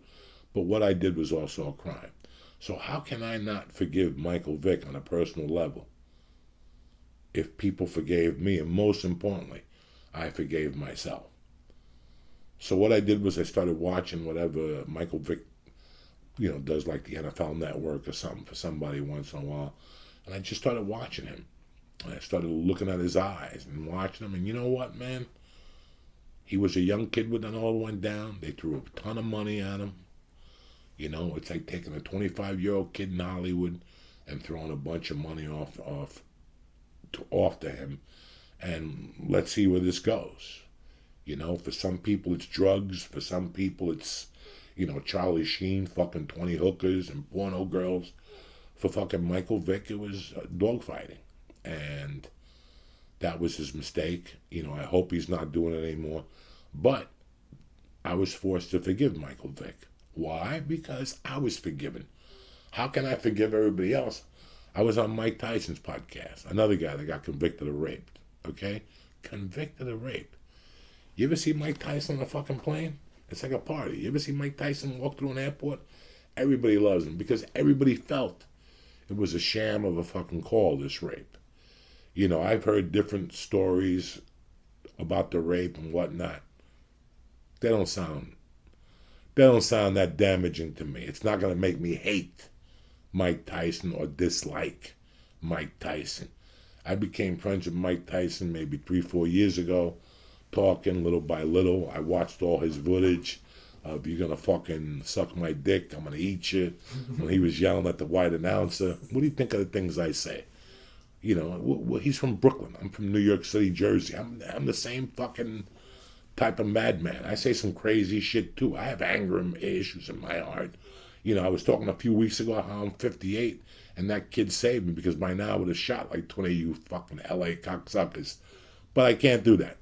But what I did was also a crime. So how can I not forgive Michael Vick on a personal level if people forgave me? And most importantly, I forgave myself. So what I did was I started watching whatever Michael Vick, does, like the NFL Network or something for somebody once in a while. And I just started watching him. And I started looking at his eyes and watching him. And you know what, man? He was a young kid when it all went down. They threw a ton of money at him. It's like taking a 25-year-old kid in Hollywood and throwing a bunch of money off to him. And let's see where this goes. For some people it's drugs. For some people it's, Charlie Sheen fucking 20 hookers and porno girls. For fucking Michael Vick, it was dogfighting. And that was his mistake. I hope he's not doing it anymore. But I was forced to forgive Michael Vick. Why? Because I was forgiven. How can I forgive everybody else? I was on Mike Tyson's podcast, another guy that got convicted of rape. Okay? Convicted of rape. You ever see Mike Tyson on a fucking plane? It's like a party. You ever see Mike Tyson walk through an airport? Everybody loves him because everybody felt it was a sham of a fucking call, this rape. I've heard different stories about the rape and whatnot. They don't sound that damaging to me. It's not going to make me hate Mike Tyson or dislike Mike Tyson. I became friends with Mike Tyson maybe 3-4 years ago, talking little by little. I watched all his footage of "you're going to fucking suck my dick, I'm going to eat you," when he was yelling at the white announcer. What do you think of the things I say? He's from Brooklyn. I'm from New York City, Jersey. I'm the same fucking type of madman. I say some crazy shit too. I have anger issues in my heart. I was talking a few weeks ago how I'm 58 and that kid saved me, because by now I would have shot like 20 of you fucking LA cocksuckers. But I can't do that.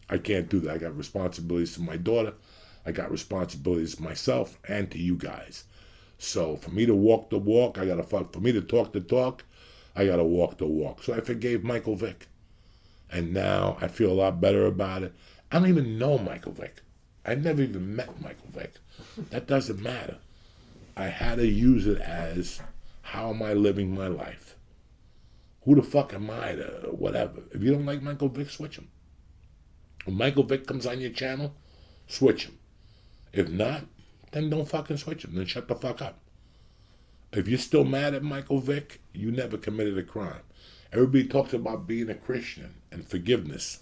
I got responsibilities to my daughter. I got responsibilities to myself and to you guys. So for me to walk the walk, for me to talk the talk, I gotta walk the walk. So I forgave Michael Vick. And now I feel a lot better about it. I don't even know Michael Vick. I've never even met Michael Vick. That doesn't matter. I had to use it as, how am I living my life? Who the fuck am I to whatever? If you don't like Michael Vick, switch him. When Michael Vick comes on your channel, switch him. If not, then don't fucking switch him. Then shut the fuck up. If you're still mad at Michael Vick, you never committed a crime. Everybody talks about being a Christian and forgiveness.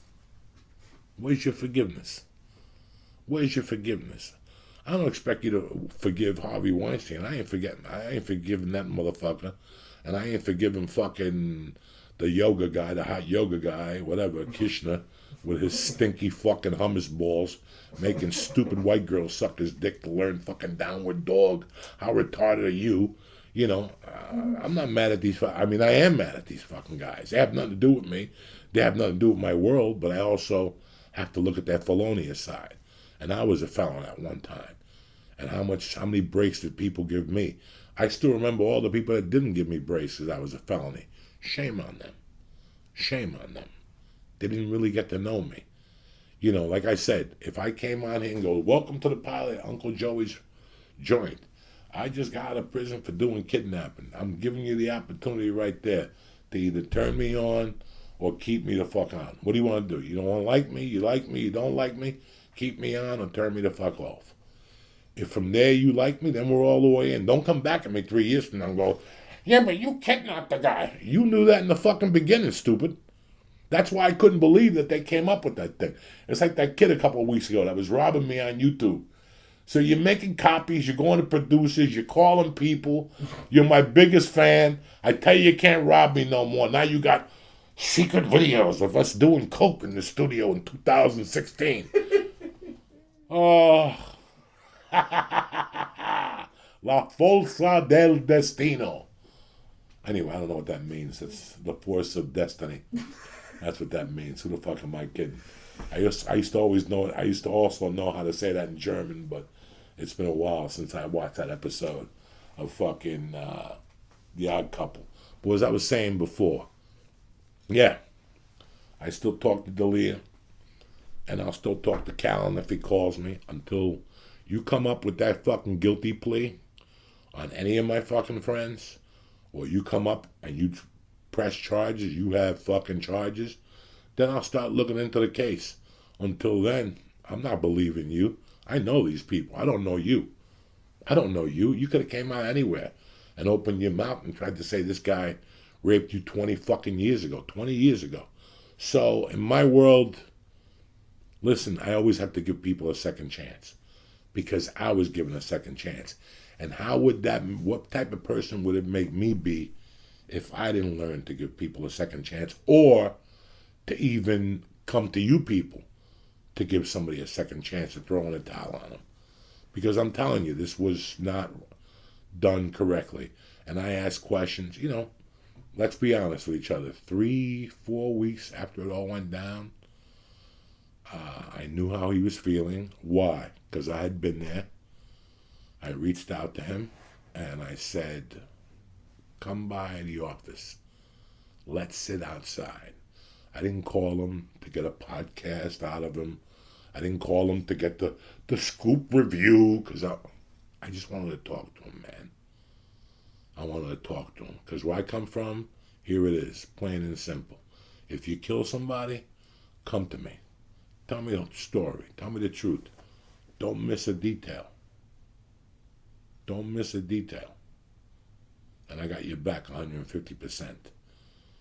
Where's your forgiveness? Where's your forgiveness? I don't expect you to forgive Harvey Weinstein. I ain't forgiving that motherfucker. And I ain't forgiving fucking the yoga guy, the hot yoga guy, whatever, Kishner, with his stinky fucking hummus balls, making stupid white girls suck his dick to learn fucking downward dog. How retarded are you? I'm not mad at these. I am mad at these fucking guys. They have nothing to do with me. They have nothing to do with my world, but I also have to look at that felonious side. And I was a felon at one time. And how many breaks did people give me? I still remember all the people that didn't give me breaks because I was a felony. Shame on them. Shame on them. They didn't really get to know me. Like I said, if I came on here and go, "Welcome to the pilot, Uncle Joey's joint. I just got out of prison for doing kidnapping. I'm giving you the opportunity right there to either turn me on or keep me the fuck on. What do you want to do? You don't want to like me? You like me? You don't like me? Keep me on or turn me the fuck off. If from there you like me, then we're all the way in. Don't come back at me 3 years from now and go, "Yeah, but you kidnapped the guy." You knew that in the fucking beginning, stupid. That's why I couldn't believe that they came up with that thing. It's like that kid a couple of weeks ago that was robbing me on YouTube. So you're making copies, you're going to producers, you're calling people, you're my biggest fan. I tell you can't rob me no more. Now you got secret videos of us doing coke in the studio in 2016. Oh. La Forza del Destino. Anyway, I don't know what that means. It's the force of destiny. That's what that means. Who the fuck am I kidding? I used to always know it. I used to also know how to say that in German, but it's been a while since I watched that episode of fucking The Odd Couple. But as I was saying before, yeah, I still talk to Dalia, and I'll still talk to Callan if he calls me until, You come up with that fucking guilty plea on any of my fucking friends, or you come up and you press charges, you have fucking charges, then I'll start looking into the case. Until then, I'm not believing you. I know these people. I don't know you. I don't know you. You could have came out anywhere and opened your mouth and tried to say this guy raped you 20 fucking years ago, 20 years ago. So in my world, listen, I always have to give people a second chance because I was given a second chance. And what type of person would it make me be if I didn't learn to give people a second chance, or to even come to you people to give somebody a second chance to throw in a towel on them? Because I'm telling you, this was not done correctly. And I asked questions, let's be honest with each other. 3-4 weeks after it all went down, I knew how he was feeling. Why? Because I had been there. I reached out to him and I said, come by the office. Let's sit outside. I didn't call him to get a podcast out of him. I didn't call him to get the scoop review, because I just wanted to talk to him, man. I wanted to talk to him. Because where I come from, here it is, plain and simple. If you kill somebody, come to me. Tell me the story. Tell me the truth. Don't miss a detail. Don't miss a detail. And I got your back 150%.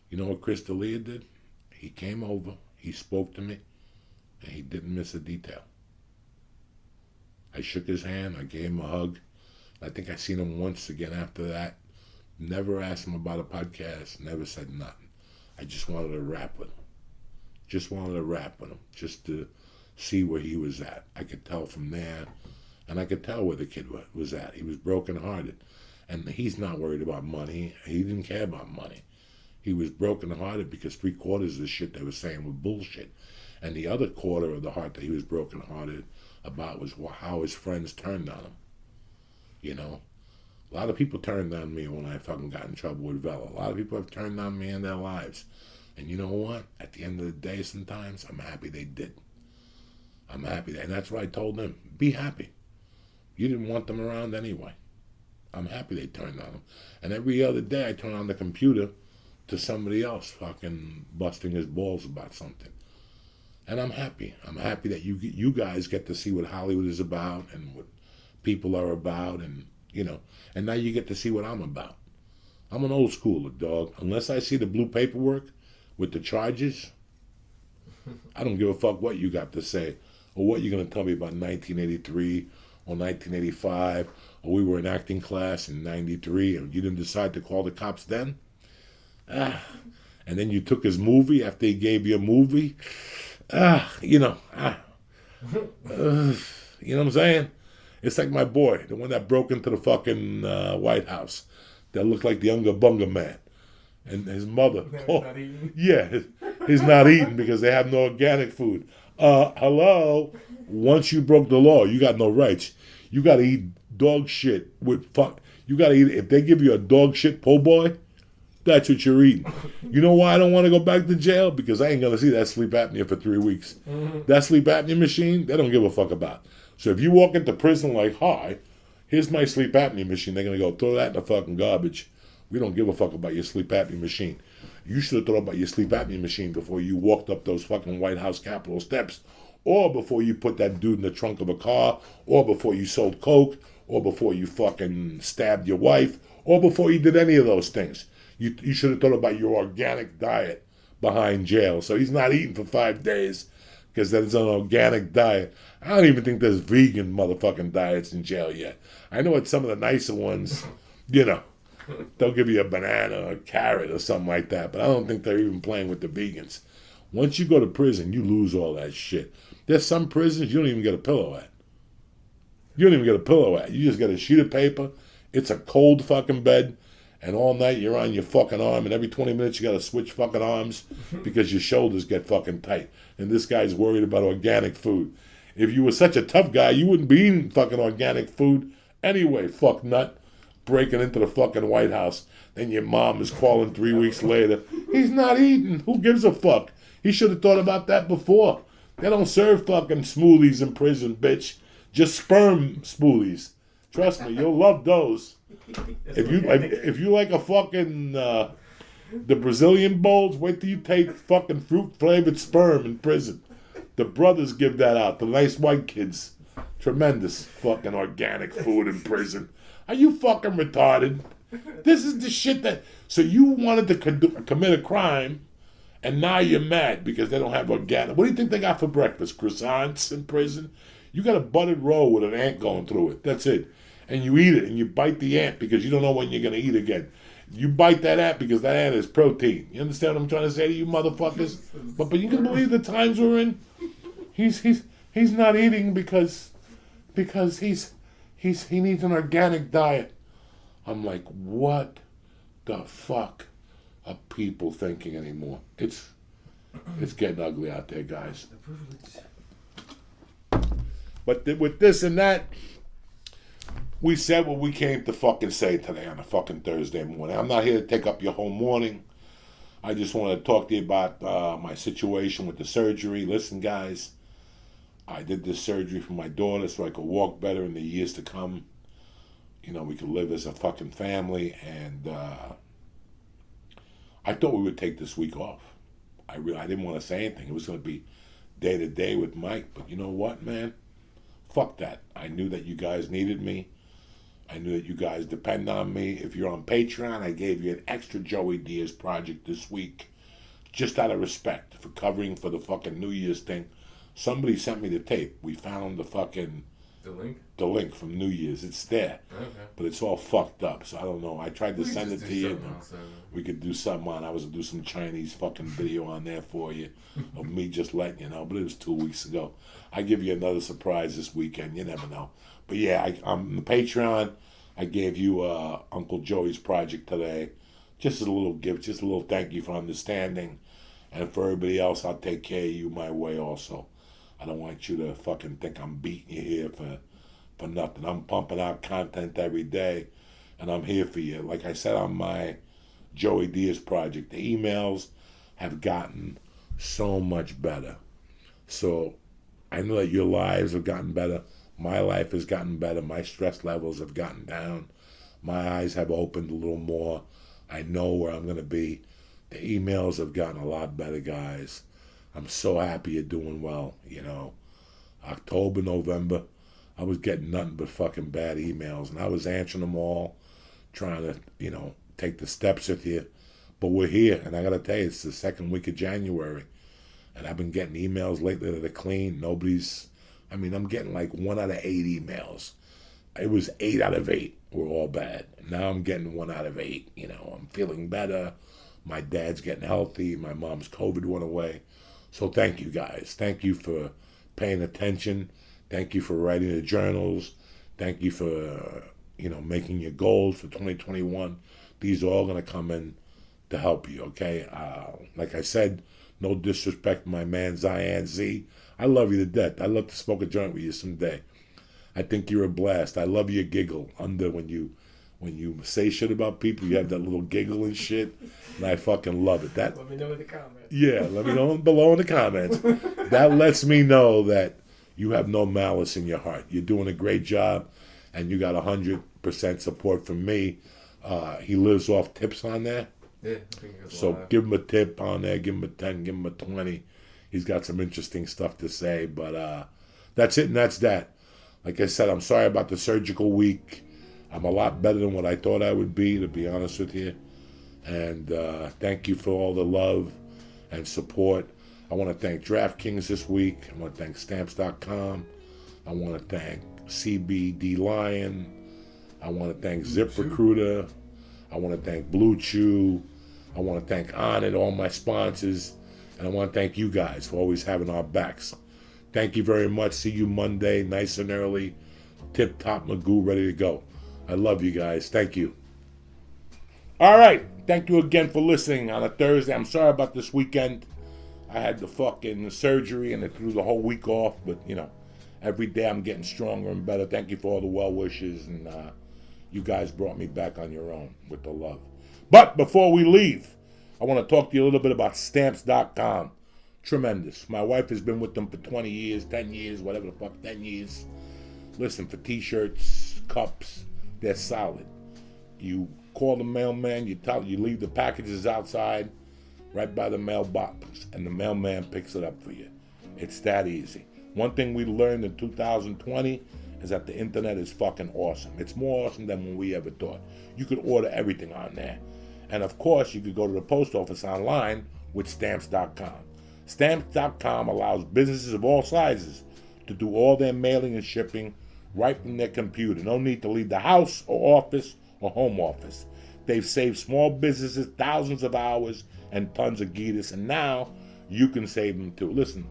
You know what Chris D'Elia did? He came over, he spoke to me, and he didn't miss a detail. I shook his hand, I gave him a hug. I think I seen him once again after that. Never asked him about a podcast, never said nothing. I just wanted to rap with him. Just to see where he was at. I could tell from there, and I could tell where the kid was at. He was brokenhearted. And he's not worried about money. He didn't care about money. He was brokenhearted because 3/4 of the shit they were saying was bullshit. And the other quarter of the heart that he was brokenhearted about was how his friends turned on him. A lot of people turned on me when I fucking got in trouble with Vela. A lot of people have turned on me in their lives. And you know what? At the end of the day, sometimes I'm happy they did. I'm happy. And that's what I told them. Be happy. You didn't want them around anyway. I'm happy they turned on him. And every other day I turn on the computer to somebody else fucking busting his balls about something. And I'm happy. I'm happy that you guys get to see what Hollywood is about and what people are about, and and now you get to see what I'm about. I'm an old schooler, dog. Unless I see the blue paperwork with the charges, I don't give a fuck what you got to say or what you're going to tell me about 1983 or 1985, or we were in acting class in 93 and you didn't decide to call the cops then. And then you took his movie after he gave you a movie. You know what I'm saying? It's like my boy, the one that broke into the fucking White House, that looked like the Unga Bunga man. And his mother, he's not eating because they have no organic food. Hello? Once you broke the law, you got no rights. You got to eat dog shit with fuck. You got to eat, if they give you a dog shit po' boy, that's what you're eating. You know why I don't want to go back to jail? Because I ain't going to see that sleep apnea for 3 weeks. Mm-hmm. That sleep apnea machine, they don't give a fuck about. So if you walk into prison like, hi, here's my sleep apnea machine, they're going to go, throw that in the fucking garbage. We don't give a fuck about your sleep apnea machine. You should have thought about your sleep apnea machine before you walked up those fucking White House Capitol steps, or before you put that dude in the trunk of a car, or before you sold coke, or before you fucking stabbed your wife, or before you did any of those things. You should have thought about your organic diet behind jail. So he's not eating for 5 days because that's an organic diet. I don't even think there's vegan motherfucking diets in jail yet. I know it's some of the nicer ones, they'll give you a banana or a carrot or something like that, but I don't think they're even playing with the vegans. Once you go to prison, you lose all that shit. There's some prisons you don't even get a pillow at. You just get a sheet of paper. It's a cold fucking bed. And all night you're on your fucking arm, and every 20 minutes you gotta switch fucking arms because your shoulders get fucking tight. And this guy's worried about organic food. If you were such a tough guy, you wouldn't be eating fucking organic food anyway, fuck nut. Breaking into the fucking White House. Then your mom is calling 3 weeks later. He's not eating. Who gives a fuck? He should have thought about that before. They don't serve fucking smoothies in prison, bitch. Just sperm spoolies. Trust me, you'll love those. If you like a fucking the Brazilian bowls, wait till you take fucking fruit flavored sperm in prison. The brothers give that out. The nice white kids. Tremendous fucking organic food in prison. Are you fucking retarded? This is the shit that... So you wanted to commit a crime, and now you're mad because they don't have organic... What do you think they got for breakfast? Croissants in prison? You got a buttered roll with an ant going through it. That's it. And you eat it, and you bite the ant because you don't know when you're going to eat again. You bite that ant because that ant is protein. You understand what I'm trying to say to you motherfuckers? But you can believe the times we're in? He's not eating because he needs an organic diet. I'm like, what the fuck are people thinking anymore? It's getting ugly out there, guys. But with this and that, we said what we came to fucking say today on a fucking Thursday morning. I'm not here to take up your whole morning. I just want to talk to you about my situation with the surgery. Listen, guys, I did this surgery for my daughter so I could walk better in the years to come. You know, we could live as a fucking family. And I thought we would take this week off. I didn't want to say anything. It was going to be day to day with Mike. But you know what, man? Fuck that. I knew that you guys needed me. I knew that you guys depend on me. If you're on Patreon, I gave you an extra Joey Diaz project this week. Just out of respect for covering for the fucking New Year's thing. Somebody sent me the tape. We found the fucking... The link? The link from New Year's. It's there. Okay. But it's all fucked up, so I don't know. I tried to send it to you. Else, we could do something on. I was going to do some Chinese fucking video on there for you. Of me just letting you know. But it was 2 weeks ago. I give you another surprise this weekend. You never know. But yeah, I'm on the Patreon. I gave you Uncle Joey's project today. Just as a little gift. Just a little thank you for understanding. And for everybody else, I'll take care of you my way also. I don't want you to fucking think I'm beating you here for nothing. I'm pumping out content every day, and I'm here for you. Like I said on my Joey Diaz project, the emails have gotten so much better. So I know that your lives have gotten better. My life has gotten better. My stress levels have gotten down. My eyes have opened a little more. I know where I'm going to be. The emails have gotten a lot better, guys. I'm so happy you're doing well, you know. October, November, I was getting nothing but fucking bad emails, and I was answering them all, trying to, you know, take the steps with you. But we're here, and I got to tell you, it's the second week of January, and I've been getting emails lately that are clean. I'm getting like 1 out of 8 emails. It was 8 out of 8 were all bad. Now I'm getting 1 out of 8, you know. I'm feeling better. My dad's getting healthy. My mom's COVID went away. So thank you, guys. Thank you for paying attention. Thank you for writing the journals. Thank you for, you know, making your goals for 2021. These are all going to come in to help you, okay? Like I said, no disrespect to my man Zion Z. I love you to death. I'd love to smoke a joint with you someday. I think you're a blast. I love your giggle when you say shit about people, you have that little giggle and shit, and I fucking love it. Let me know in the comments. Yeah, let me know below in the comments. That lets me know that you have no malice in your heart. You're doing a great job, and you got 100% support from me. He lives off tips on there. Yeah, I think it goes So live. give him a tip on there, give him a 10, give him a 20. He's got some interesting stuff to say, but that's it and that's that. Like I said, I'm sorry about the surgical week. I'm a lot better than what I thought I would be, to be honest with you. And thank you for all the love and support. I want to thank DraftKings this week. I want to thank Stamps.com. I want to thank CBD Lion. I want to thank ZipRecruiter. I want to thank Blue Chew. I want to thank Onnit, all my sponsors. And I want to thank you guys for always having our backs. Thank you very much. See you Monday, nice and early. Tip-top Magoo, ready to go. I love you guys. Thank you. All right. Thank you again for listening on a Thursday. I'm sorry about this weekend. I had the fucking surgery and it threw the whole week off. But, you know, every day I'm getting stronger and better. Thank you for all the well wishes. And you guys brought me back on your own with the love. But before we leave, I want to talk to you a little bit about Stamps.com. Tremendous. My wife has been with them for 20 years, 10 years, whatever the fuck, 10 years. Listen, for t-shirts, cups, they're solid. You call the mailman, you leave the packages outside, right by the mailbox, and the mailman picks it up for you. It's that easy. One thing we learned in 2020 is that the internet is fucking awesome. It's more awesome than when we ever thought. You could order everything on there. And of course, you could go to the post office online with stamps.com. Stamps.com allows businesses of all sizes to do all their mailing and shipping right from their computer. No need to leave the house or office or home office. They've saved small businesses thousands of hours and tons of guitas, and now you can save them too. Listen,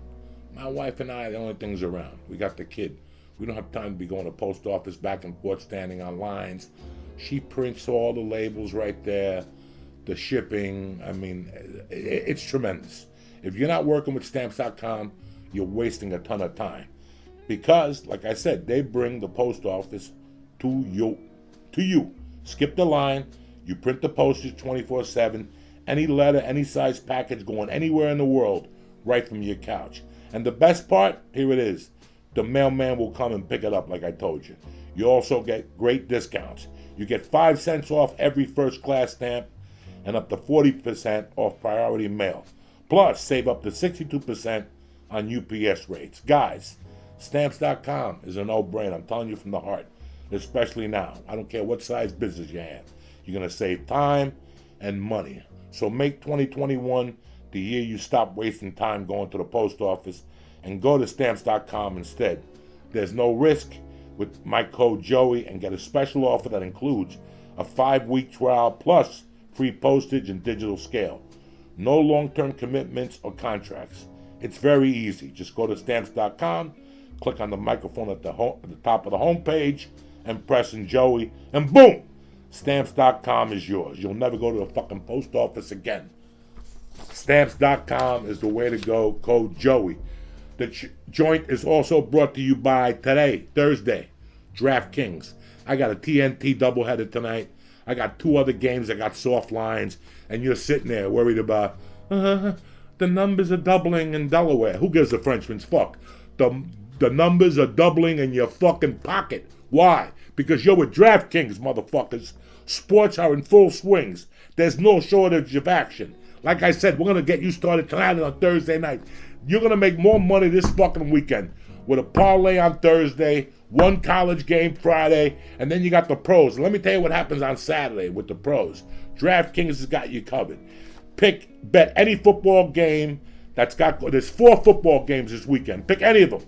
my wife and I are the only things around. We got the kid. We don't have time to be going to the post office back and forth, standing on lines. She prints all the labels right there, the shipping. I mean, it's tremendous. If you're not working with stamps.com, you're wasting a ton of time. Because, like I said, they bring the post office to you. Skip the line. You print the postage 24/7. Any letter, any size package going anywhere in the world, right from your couch. And the best part, here it is. The mailman will come and pick it up like I told you. You also get great discounts. You get 5 cents off every first class stamp and up to 40% off priority mail. Plus, save up to 62% on UPS rates. Guys, stamps.com is a no-brainer. I'm telling you from the heart, especially now. I don't care what size business you have. You're going to save time and money. So make 2021 the year you stop wasting time going to the post office and go to stamps.com instead. There's no risk with my code Joey and get a special offer that includes a 5-week trial plus free postage and digital scale. No long-term commitments or contracts. It's very easy. Just go to stamps.com, click on the microphone at the top of the homepage, and press in Joey, and boom! Stamps.com is yours. You'll never go to the fucking post office again. Stamps.com is the way to go. Code Joey. The joint is also brought to you by today, Thursday, DraftKings. I got a TNT doubleheader tonight. I got 2 other games. I got soft lines. And you're sitting there worried about, the numbers are doubling in Delaware. Who gives a Frenchman's fuck? The numbers are doubling in your fucking pocket. Why? Because you're with DraftKings, motherfuckers. Sports are in full swings. There's no shortage of action. Like I said, we're going to get you started tonight and on Thursday night. You're going to make more money this fucking weekend with a parlay on Thursday, 1 college game Friday, and then you got the pros. And let me tell you what happens on Saturday with the pros. DraftKings has got you covered. Bet any football game there's 4 football games this weekend. Pick any of them.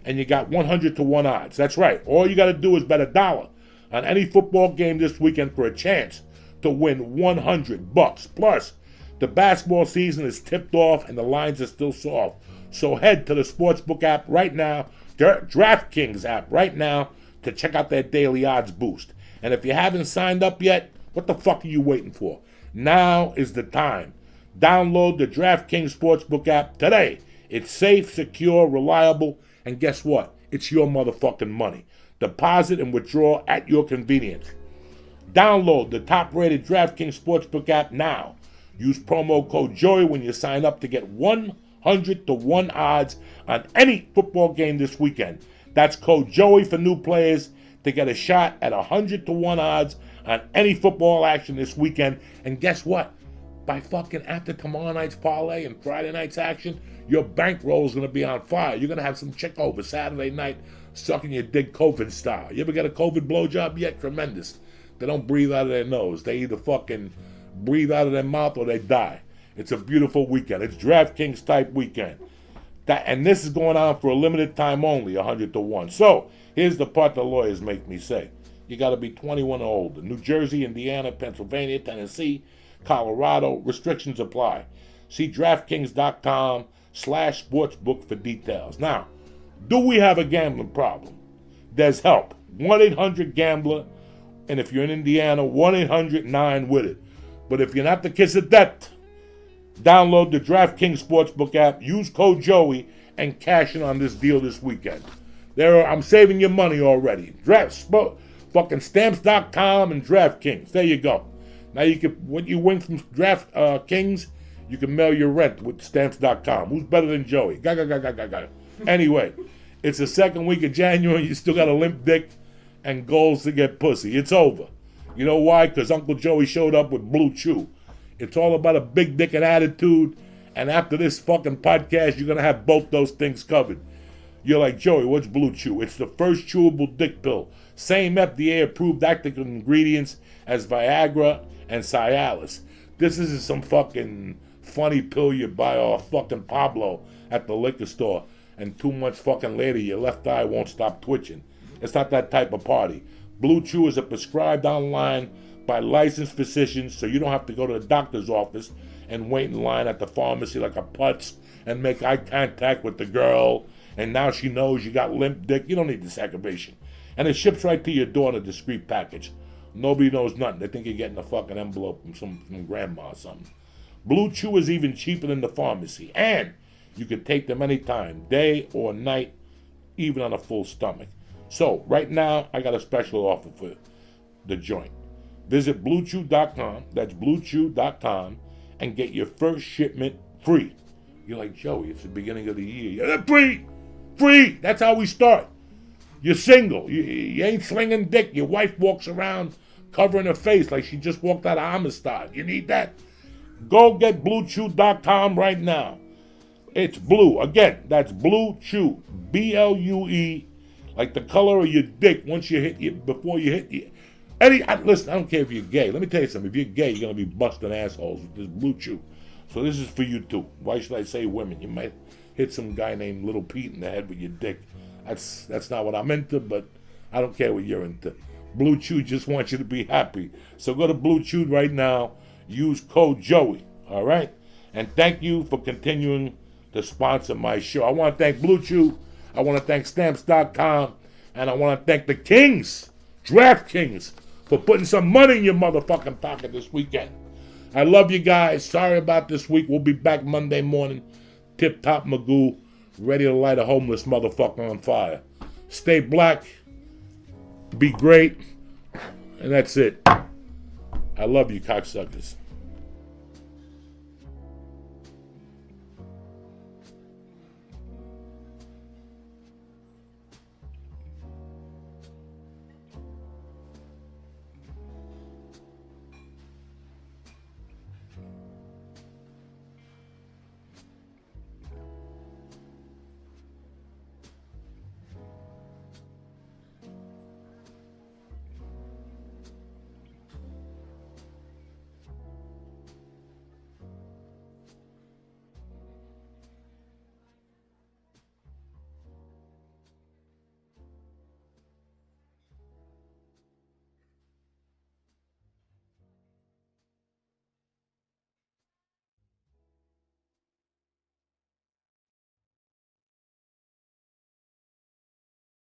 And you got 100-to-1 odds. That's right. All you got to do is bet $1 on any football game this weekend for a chance to win $100. Plus, the basketball season is tipped off and the lines are still soft. So head to the Sportsbook app right now, DraftKings app right now, to check out their daily odds boost. And if you haven't signed up yet, what the fuck are you waiting for? Now is the time. Download the DraftKings Sportsbook app today. It's safe, secure, reliable, and guess what? It's your motherfucking money. Deposit and withdraw at your convenience. Download the top-rated DraftKings Sportsbook app now. Use promo code JOY when you sign up to get 100-to-1 odds on any football game this weekend. That's code JOY for new players to get a shot at 100-to-1 odds on any football action this weekend. And guess what? By fucking after tomorrow night's parlay and Friday night's action, your bankroll is going to be on fire. You're going to have some chick over Saturday night sucking your dick COVID style. You ever get a COVID blowjob yet? Tremendous. They don't breathe out of their nose. They either fucking breathe out of their mouth or they die. It's a beautiful weekend. It's DraftKings type weekend. And this is going on for a limited time only, 100-to-1. So, here's the part the lawyers make me say. You got to be 21 or older. New Jersey, Indiana, Pennsylvania, Tennessee, Colorado. Restrictions apply. See DraftKings.com/sportsbook for details. Now, do we have a gambling problem? There's help. 1-800-GAMBLER. And if you're in Indiana, 1-800-9-WITH-IT. But if you're not the kiss of death, download the DraftKings Sportsbook app, use code Joey, and cash in on this deal this weekend. I'm saving you money already. Fucking Stamps.com and DraftKings. There you go. Now you can, what you win from DraftKings, you can mail your rent with Stamps.com. Who's better than Joey? Anyway, It's the second week of January. You still got a limp dick and goals to get pussy. It's over. You know why? Because Uncle Joey showed up with Blue Chew. It's all about a big dick and attitude. And after this fucking podcast, you're going to have both those things covered. You're like, Joey, what's Blue Chew? It's the first chewable dick pill. Same FDA-approved active ingredients as Viagra and Cialis. This isn't some fucking funny pill you buy off fucking Pablo at the liquor store, and 2 months fucking later your left eye won't stop twitching. It's not that type of party. Blue Chew is prescribed online by licensed physicians, so you don't have to go to the doctor's office and wait in line at the pharmacy like a putz and make eye contact with the girl, and now she knows you got limp dick. You don't need this aggravation. And it ships right to your door in a discreet package. Nobody knows nothing. They think you're getting a fucking envelope from grandma or something. Blue Chew is even cheaper than the pharmacy. And you can take them anytime, day or night, even on a full stomach. So, right now, I got a special offer for the joint. Visit BlueChew.com, that's BlueChew.com, and get your first shipment free. You're like, Joey, it's the beginning of the year. Yeah, free! Free! That's how we start. You're single. You ain't slinging dick. Your wife walks around covering her face like she just walked out of Amistad. You need that? Go get BlueChew.com right now. It's blue. Again, that's Blue Chew. B-L-U-E. Like the color of your dick once you hit you, before you hit you. Listen, I don't care if you're gay. Let me tell you something. If you're gay, you're going to be busting assholes with this Blue Chew. So this is for you too. Why should I say women? You might hit some guy named Little Pete in the head with your dick. That's not what I'm into, but I don't care what you're into. Blue Chew just wants you to be happy. So go to Blue Chew right now. Use code Joey. All right? And thank you for continuing to sponsor my show. I want to thank Blue Chew. I want to thank Stamps.com. And I want to thank the Kings, DraftKings, for putting some money in your motherfucking pocket this weekend. I love you guys. Sorry about this week. We'll be back Monday morning. Tip top Magoo. Ready to light a homeless motherfucker on fire. Stay black. Be great. And that's it. I love you, cocksuckers.